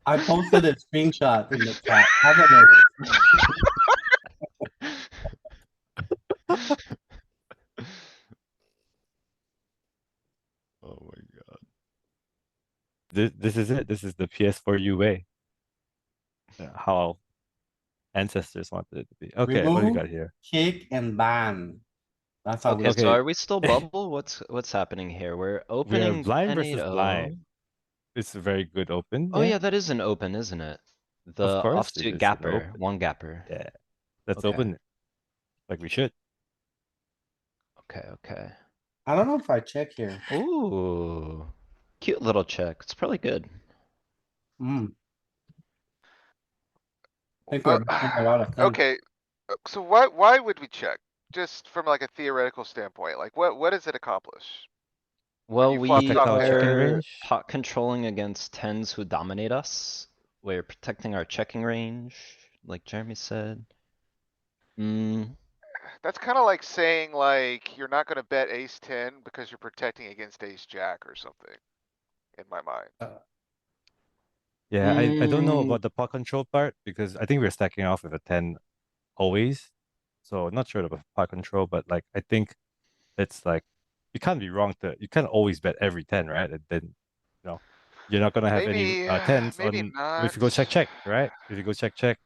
I posted a screenshot in the chat. Have a look. Oh my god. This is it. This is the PS4U way. How ancestors wanted it to be. Okay, what do you Remove, got here? kick and ban. That's how we. Okay, so Okay. are we still bubble? What's happening here? We're We are opening blind 10-8-0. versus blind. It's a very good open. Oh yeah, that is an open, isn't it? Of The course it offsuit is an gapper, open. one gapper. Yeah. Let's Okay. open it. Like we should. Okay. I don't know if I check here. Ooh. Cute little check. It's probably good. Hmm. I think we're missing a lot of things. Okay, so why would we check? Just from like a theoretical standpoint, like what does it accomplish? When Well, you flop we Protect top our pair, checking are range. pot controlling against tens who dominate us. We're protecting our checking range, like Jeremy said. Hmm, that's kinda like saying like, you're not gonna bet ace ten because you're protecting against ace jack or something, in my mind. Yeah, I don't know mm, about the pot control part because I think we're stacking off with a 10 always. So not sure about pot control, but like I think it's like you can't be wrong to you can't always bet every 10, right? And then you're not gonna have any Maybe, tens maybe on if you go not. check check, right? If you go check check.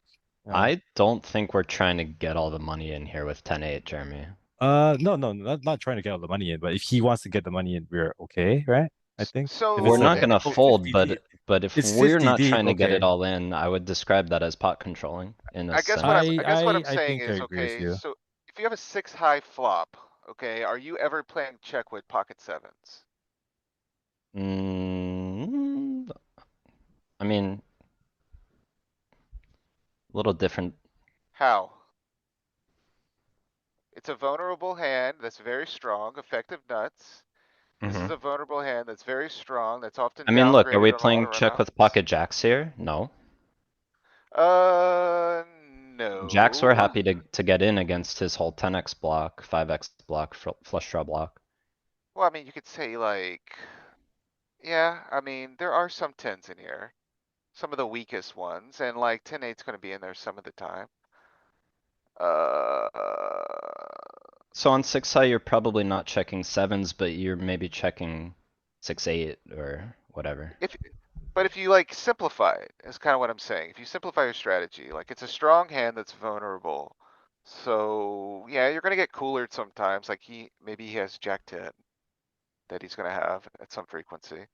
I don't think we're trying to get all the money in here with 10-8, Jeremy. No, no, not trying to get all the money in, but if he wants to get the money in, we're okay, right? I think if We're it's So, not a gonna oh, fold, 50 but deep, if it's we're 50 not deep, trying to get it okay. all in, I would describe that as pot controlling in a I guess what I'm, sense. I guess what I'm I saying think I is, agree with okay, you. so if you have a six high flop, okay, are you ever playing check with pocket sevens? Mm, I mean, a little different. How? It's a vulnerable hand that's very strong, effective nuts. This is Mhm. a vulnerable hand that's very strong, that's often I mean, look, are we downgraded on a lot playing of check with runouts. pocket jacks here? No. Jacks were No. happy to get in against his whole 10x block, 5x block, flush draw block. Well, I mean, you could say like, yeah, I mean, there are some tens in here. Some of the weakest ones, and like 10-8's gonna be in there some of the time. Uh, So on 6 high, you're probably not checking sevens, but you're maybe checking 6-8 or whatever. if, but if you like simplify it, is kinda what I'm saying. If you simplify your strategy, like it's a strong hand that's vulnerable. So, yeah, you're gonna get coolered sometimes, like maybe he has jack ten that he's gonna have at some frequency.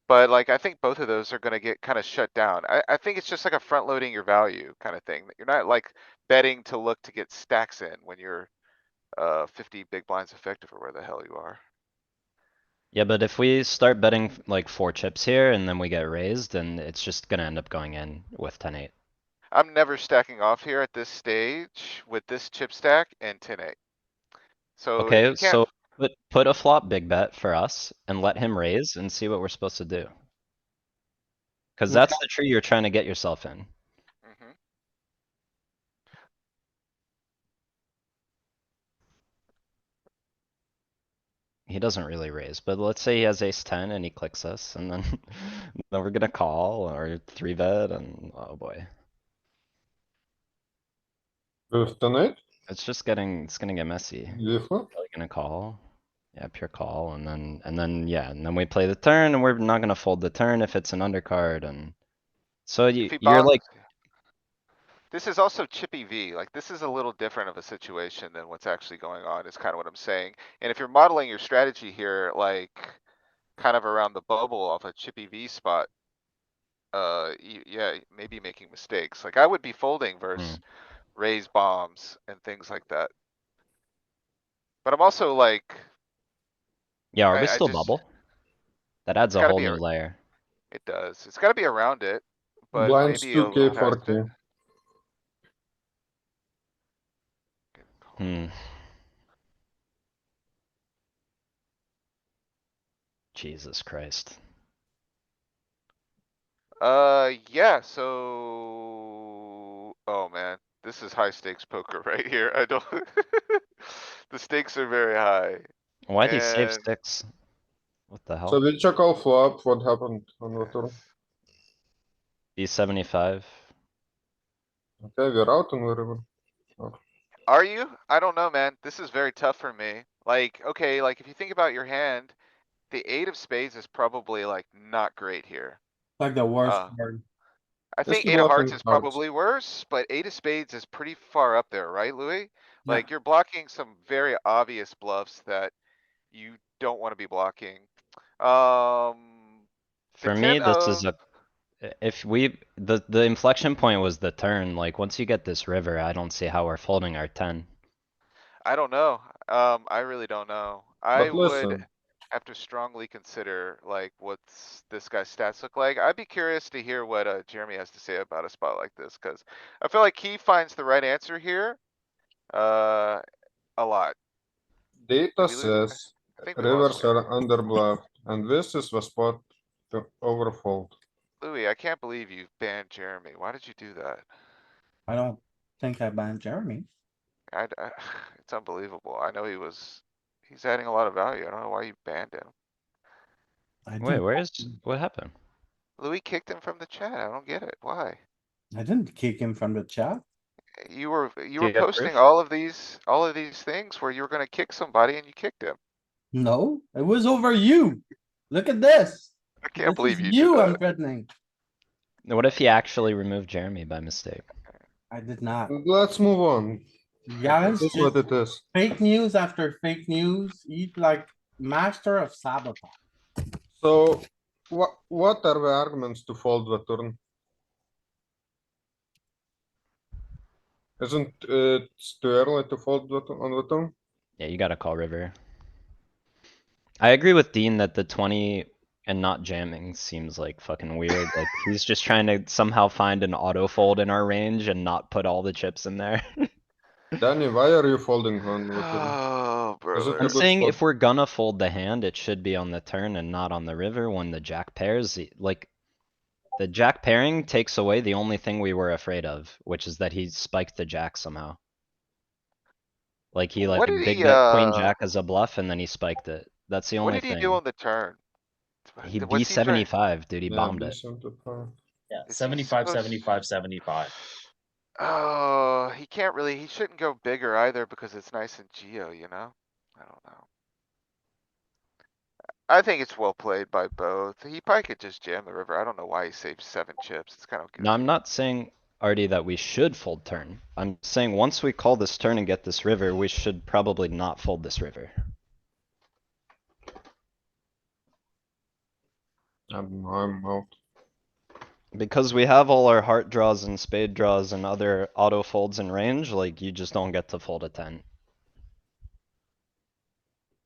But like, I think both of those are gonna get kinda shut down. I think it's just like a front loading your value kinda thing. That you're not like betting to look to get stacks in when you're 50 big blinds effective or where the hell you are. Yeah, but if we start betting like 4 chips here and then we get raised, then it's just gonna end up going in with 10-8. I'm never stacking off here at this stage with this chip stack and 10-8. So if Okay, you can't, so put a flop big bet for us and let him raise and see what we're supposed to do. Cause Okay. that's the tree you're trying to get yourself in. mhm. He doesn't really raise, but let's say he has ace 10 and he clicks us and then, then we're gonna call or 3-bet and oh boy. With 10-8, It's gonna get messy. Jaffe. Probably gonna call. Yeah, pure call yeah, and then we play the turn and we're not gonna fold the turn if it's an undercard and. So If he you're bombs, like, this is also chippy V. Like this is a little different of a situation than what's actually going on is kind of what I'm saying. And if you're modeling your strategy here, like kind of around the bubble off a chippy V spot, yeah, maybe making mistakes. Like I would be folding hmm. versus raise bombs and things like that. But I'm also like, Yeah, are we I still just, bubble? That adds it's a gotta whole be, new layer. it does. It's gotta be around it, but Blinds maybe a 2K, little past it. 4K. Good Hmm. call. Jesus Christ. Yeah, so, oh man, this is high stakes poker right here. I don't, the stakes are very high Why'd he save and 6? What the So hell? we check all flop, what happened on the turn? B75. Okay, we're out on the river. are you? I don't know, man. This is very tough for me. Like, okay, like if you think about your hand, the eight of spades is probably like not great here. Like the worst Uh, card. I Just think keep eight of hearts bluffing is hearts. probably worse, but eight of spades is pretty far up there, right, Louis? Yeah. Like you're blocking some very obvious bluffs that you don't wanna be blocking. The For me, ten this is of, a, if we, the inflection point was the turn, like, once you get this river, I don't see how we're folding our 10. I don't know. I really don't know. I But would, listen, have to strongly consider like what's this guy's stats look like. I'd be curious to hear what Jeremy has to say about a spot like this, cuz I feel like he finds the right answer here. A lot. Did Data we lose? says I think we lost rivers Louis. are underbluffed, and this is the spot to overfold. Louis, I can't believe you banned Jeremy. Why did you do that? I don't think I banned Jeremy. It's unbelievable. I know he's adding a lot of value. I don't know why you banned him. I Wait, didn't. what happened? Louis kicked him from the chat. I don't get it. Why? I didn't kick him from the chat. You were Do you have posting proof? all of these things where you were gonna kick somebody and you kicked him. No, it was over you. Look at this. I can't This is believe you did you I'm that. threatening. What if he actually removed Jeremy by mistake? I did not. Let's move on. Guys, This is what just it is. fake news after fake news. Eat like master of sabotage. So, what are the arguments to fold the turn? Isn't it too early to fold on the turn? Yeah, you gotta call river. I agree with Dean that the 20 and not jamming seems like fucking weird. Like he's just trying to somehow find an auto fold in our range and not put all the chips in there. Danny, why are you folding on the turn? Oh, Is it brother. a I'm good saying spot? if we're gonna fold the hand, it should be on the turn and not on the river when the jack pairs. Like the jack pairing takes away the only thing we were afraid of, which is that he spiked the jack somehow. Like he like What did big he, bet queen jack as a bluff and then he spiked it. That's the what only did he do thing. on the turn? He What's he trying? B75, dude, he Yeah, bombed it. B75. Yeah, Is he 75, supposed? 75, 75. Oh, he can't really, he shouldn't go bigger either because it's nice and geo, you know? I don't know. I think it's well played by both. He probably could just jam the river. I don't know why he saved 7 chips. It's kind of No, I'm goofy. not saying, Artie, that we should fold turn. I'm saying once we call this turn and get this river, we should probably not fold this river. I'm out. Because we have all our heart draws and spade draws and other auto folds in range, like you just don't get to fold a 10.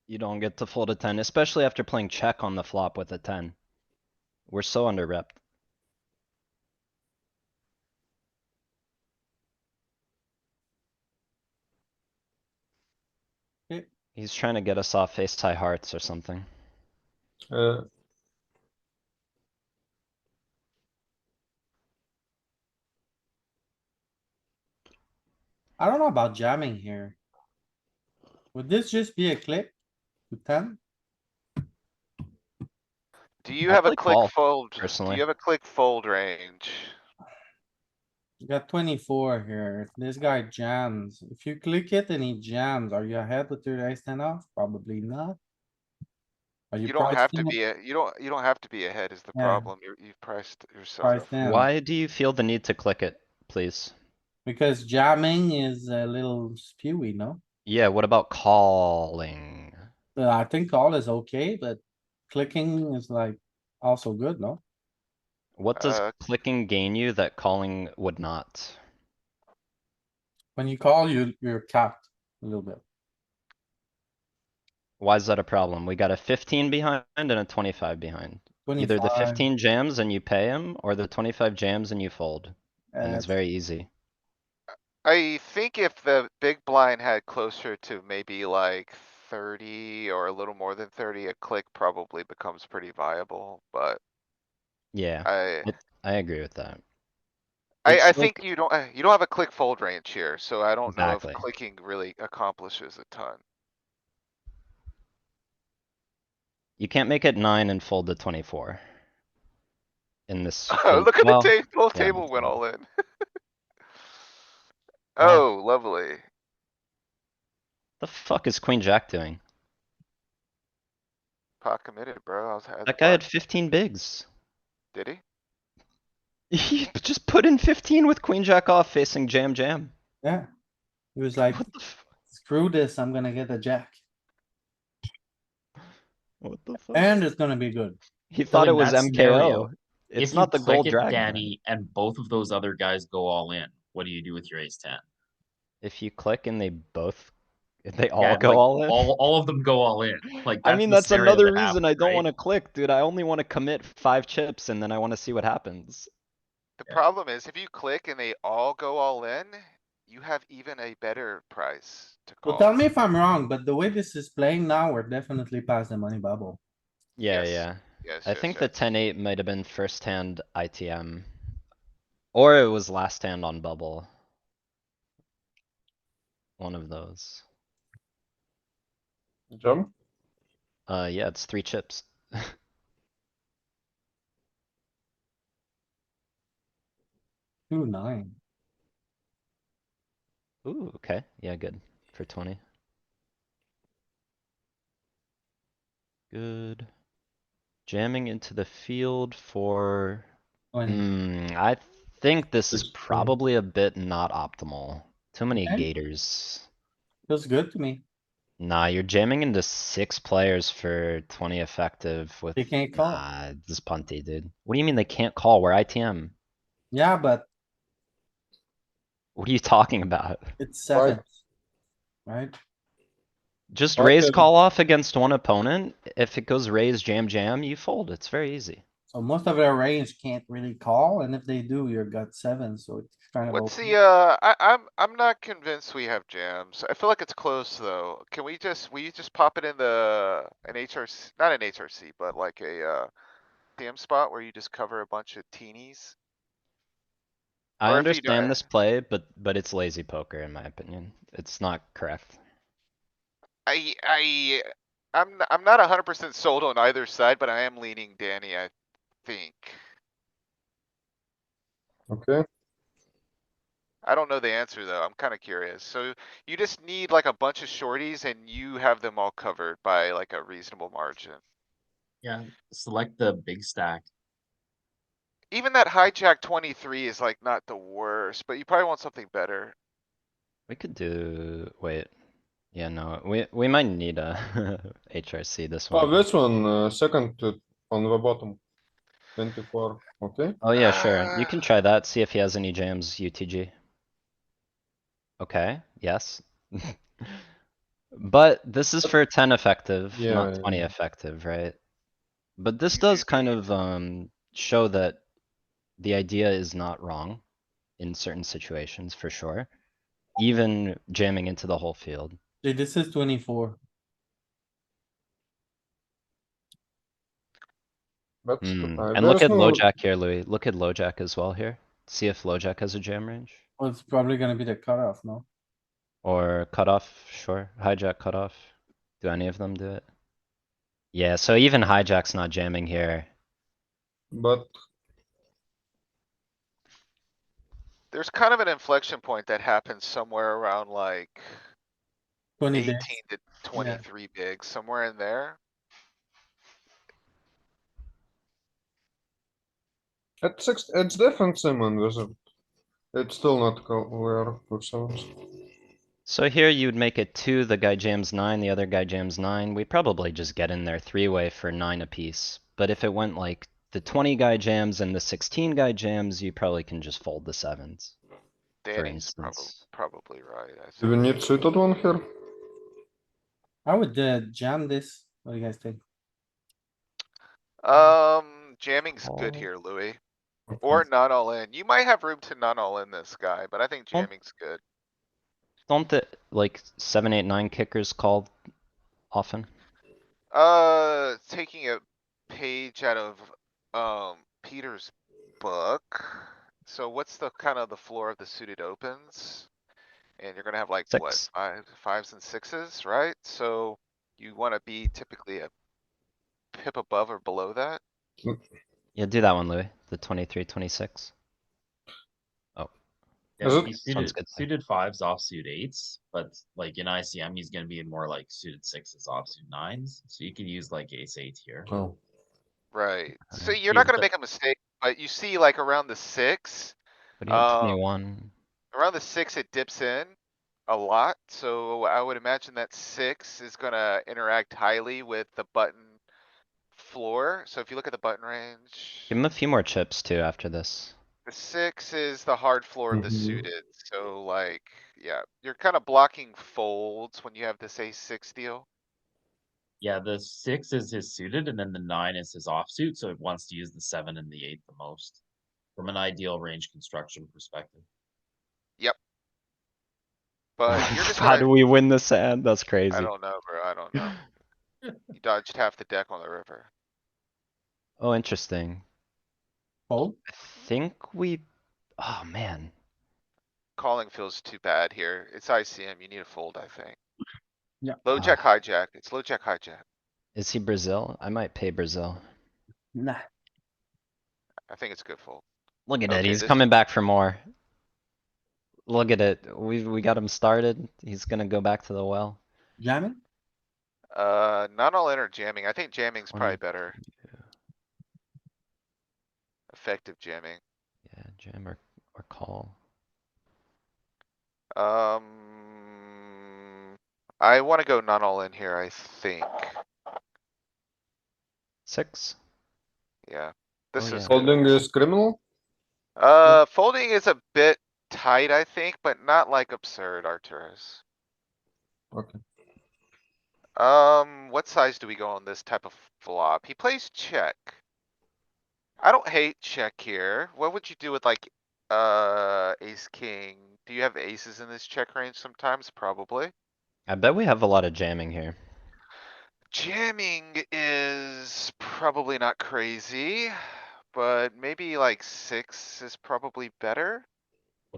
You don't get to fold a 10, especially after playing check on the flop with a 10. We're so under repped. Okay. He's trying to get us off face high hearts or something. I don't know about jamming here. Would this just be a click to 10? Do you I have a play click call, fold? Do personally. you have a click fold range? You got 24 here. This guy jams. If you click it and he jams, are you ahead with your ace 10 off? Probably not. Are you You don't have priced to in? be, you don't have to be ahead is the Yeah. problem. You've priced yourself Priced out. in. Why do you feel the need to click it, please? Because jamming is a little spewy, no? Yeah, what about calling? I think call is okay, but clicking is like also good, no? What does Uh, clicking gain you that calling would not? When you call, you're capped a little bit. Why is that a problem? We got a 15 behind and a 25 behind. Either the 25. 15 jams and you pay him, or the 25 jams and you fold. And it's very easy. I think if the big blind had closer to maybe like 30 or a little more than 30, a click probably becomes pretty viable, but Yeah, I, I agree with that. I It's like, think you don't have a click fold range here, so I don't know if exactly. clicking really accomplishes a ton. You can't make it 9 and fold to 24. In this, Look at the well, table, yeah, table went all in. Wow. Oh, lovely. the fuck is Queen Jack doing? Pot committed, bro. I was had the That guy had pot. 15 bigs. Did he? He just put in 15 with Queen Jack off facing jam jam. Yeah. He was like, What the screw this, I'm gonna get a jack. what the fuck? And it's gonna be good. He So thought it in was that scenario, MKO. It's if you not the click gold it, dragon. Danny, and both of those other guys go all in, what do you do with your ace 10? If you click and they both, They all Yeah, go like all in? all of them go all in. Like I that's mean, the that's scenario another that reason I happens, don't right? wanna click, dude. I only wanna commit 5 chips and then I wanna see what happens. The Yeah. problem is if you click and they all go all in, you have even a better price to So tell call. me if I'm wrong, but the way this is playing now, we're definitely past the money bubble. Yeah, Yes. yeah. Yes, I yes, think the yes. 10-8 might have been first hand ITM. Or it was last hand on bubble. One of those. Jump. Yeah, it's 3 chips. 2-9. Ooh, okay. Yeah, good. For 20. Good. Jamming into the field for... 20. I think this is 16. probably a bit not optimal. Too many Okay. gators. Feels good to me. Nah, you're jamming into 6 players for 20 effective with... They can't call. Nah, this is punty, dude. What do you mean they can't call? We're ITM. Yeah, but What are you talking about? it's Why? seven, right? Just Why raise can't- call off against one opponent. If it goes raise jam jam, you fold. It's very easy. So most of their range can't really call, and if they do, you're gut seven, so it's kind of. What's open. the, I'm not convinced we have jams. I feel like it's close though. Can will you just pop it in an HRC, not an HRC, but like a, TM spot where you just cover a bunch of teenies? I Or if you don't, understand this play, but it's lazy poker in my opinion. It's not correct. I'm not 100% sold on either side, but I am leaning Danny, I think. Okay. I don't know the answer though. I'm kinda curious. So you just need like a bunch of shorties and you have them all covered by like a reasonable margin. Yeah. Select the big stack. Even that hijack 23 is like not the worst, but you probably want something better. We could do, wait. Yeah, no, we might need a HRC this Oh, one. this one, second on the bottom. 24. Okay. Oh yeah, sure. You can try that, see if he has any jams UTG. Okay, yes. But this is for 10 effective, Yeah, not yeah, 20 yeah. effective, right? But this does UTG. kind of show that the idea is not wrong in certain situations for sure. Even jamming into the whole field. Dude, this is 24. But And look there's at low no. jack here, Louis. Look at low jack as well here. See if low jack has a jam range. Well, it's probably gonna be the cutoff, no? Or cutoff, sure. Hijack cutoff. Do any of them do it? Yeah, so even hijack's not jamming here. But There's kind of an inflection point that happens somewhere around like 20 18 bigs. to Yeah. 23 bigs, somewhere in there. it's different, Simon. It's still not clear for sevens. So here you would make it 2, the guy jams 9, the other guy jams 9. We probably just get in there 3-way for 9 apiece. But if it went like the 20 guy jams and the 16 guy jams, you probably can just fold the 7s. For Danny's instance. probably right, I Do we think. need suited one here? I would jam this. What do you guys think? Jamming's good Call. here, Louis. Okay. Or not all in. You might have room to not all in this guy, but I think Well- jamming's good. Don't the like 7, 8, 9 kickers call often? Taking a page out of, Peter's book. So what's the kind of the floor of the suited opens? And you're gonna have like, what, 6. fives and sixes, right? So you wanna be typically a pip above or below that? Yeah, do that one, Louis. The 23, 26. Yeah, Is so it- he Sounds good. suited fives, offsuit eights, but like in ICM, he's gonna be in more like suited sixes, offsuit nines. So you can use like ace eight here. Oh. Right. So Okay. you're Yeah, not gonna but- make a mistake, but you see like around the six, What do you have, um, 21? around the six, it dips in a lot. So I would imagine that six is gonna interact highly with the button floor. So if you look at the button range, Give him a few more chips too after this. the six is the hard floor of the Mhm. suited. So like, yeah, you're kind of blocking folds when you have this ace-6 deal. Yeah, the 6 is his suited, and then the 9 is his offsuit, so it wants to use the 7 and the 8 the most. From an ideal range construction perspective. Yep. But you're just How gonna, do we win this hand? That's I crazy. don't know, bro, I don't know. You dodged half the deck on the river. Oh, interesting. Fold. I think we, oh man, Calling feels too bad here. It's ICM, you need a fold, I think. Yeah. Low jack, hijack, it's low jack, hijack. is he Brazil? I might pay Brazil. Nah. I think it's a good fold. Look at it, Okay, he's this, coming back for more. Look at it, we got him started. He's gonna go back to the well. Jamming? not all in or jamming. I think jamming's probably 20, better. Effective jamming. yeah, jam or call. I wanna go not all in here, I think. 6? Yeah. Oh, This is yeah. good. Folding is criminal. Folding is a bit tight, I think, but not like absurd, Arturos. Okay. What size do we go on this type of flop? He plays check. I don't hate check here. What would you do with like, ace, king? Do you have aces in this check range sometimes? Probably. I bet we have a lot of jamming here. Jamming is probably not crazy, but maybe like 6 is probably better.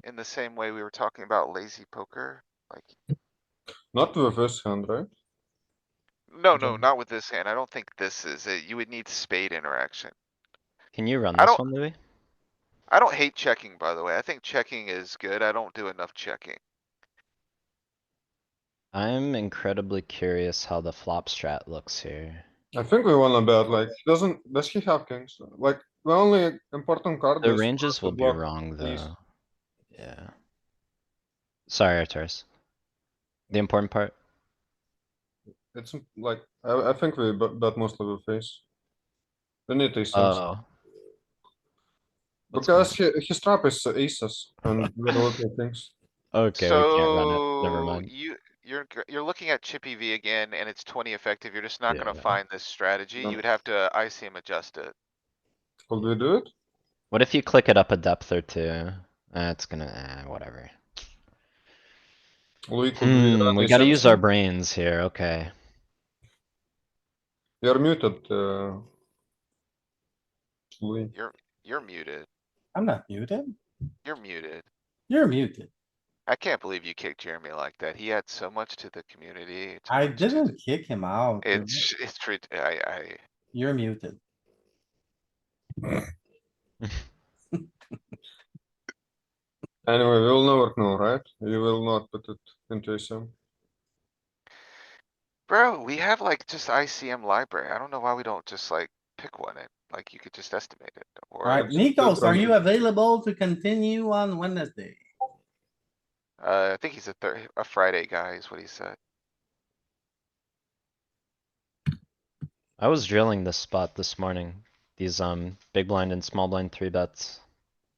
In the same way we were talking about lazy poker, like, Not with this hand, right? no, Jam. not with this hand. I don't think this is it. You would need spade interaction. Can you run I this don't, one, Louis? I don't hate checking, by the way. I think checking is good. I don't do enough checking. I'm incredibly curious how the flop strat looks here. I think we wanna bet, like, does he have kings? Like, the only important card The is. ranges to will be block wrong ace. though. Yeah. Sorry, Arturos. The important part? It's like, I think we bet mostly with face. We need ace sense. Oh. Let's Because go. his trap is aces and we're looking things. Okay, we can't run it. Never So mind. you're looking at Chippy V again and it's 20 effective. You're just not gonna Yeah. find this strategy. No. You would have to ICM adjust it. Could we do it? What if you click it up a depth or two? It's gonna, whatever. Louis, could we run We ace gotta sense use our here? brains here, okay. You're muted, Louis. You're muted. I'm not muted. You're muted. You're muted. I can't believe you kicked Jeremy like that. He had so much to the community. too I much to- didn't kick him out. It's, You're muted. Anyway, we'll never know, right? You will not put it into ASM. bro, we have like just ICM library. I don't know why we don't just like pick one and like you could just estimate it or. Alright, Nikos, are you available to continue on Wednesday? I think he's a Friday guy is what he said. I was drilling this spot this morning. These, big blind and small blind 3 bets.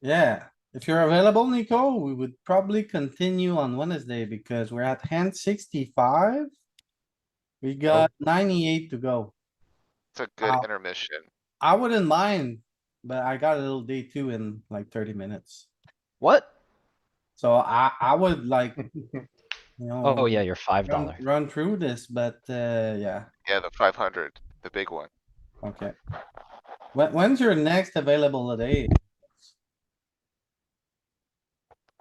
Yeah, if you're available, Nico, we would probably continue on Wednesday because we're at hand 65. We got 98 to go. It's a good Wow. intermission. I wouldn't mind, but I got a little day 2 in like 30 minutes. What? So I would like, you Oh know, yeah, you're $5. run through this, but, yeah, Yeah, the 500, the big one. okay. When's your next available day?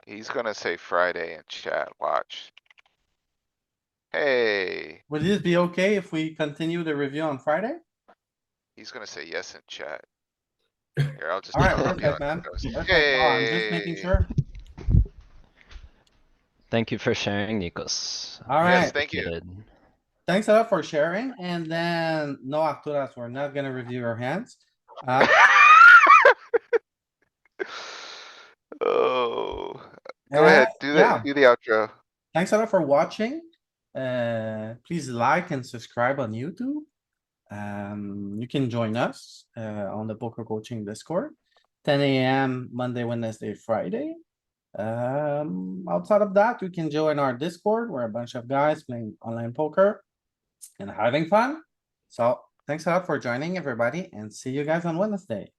He's gonna say Friday in chat, watch. Hey, Would this be okay if we continue the review on Friday? he's gonna say yes in chat. Here, I'll just Alright, drop you perfect, on man. Nikos. Perfect. Oh, I'm just making Hey. sure. Thank you for sharing, Nikos. Alright. Yes, thank you. Appreciated. Thanks a lot for sharing, and then no Arturas, we're not gonna review your hands. Oh, go ahead, Yeah, do the outro. thanks a lot for watching. Please like and subscribe on YouTube. You can join us, on the poker coaching Discord. 10 AM Monday, Wednesday, Friday. Outside of that, you can join our Discord. We're a bunch of guys playing online poker and having fun. So thanks a lot for joining, everybody, and see you guys on Wednesday.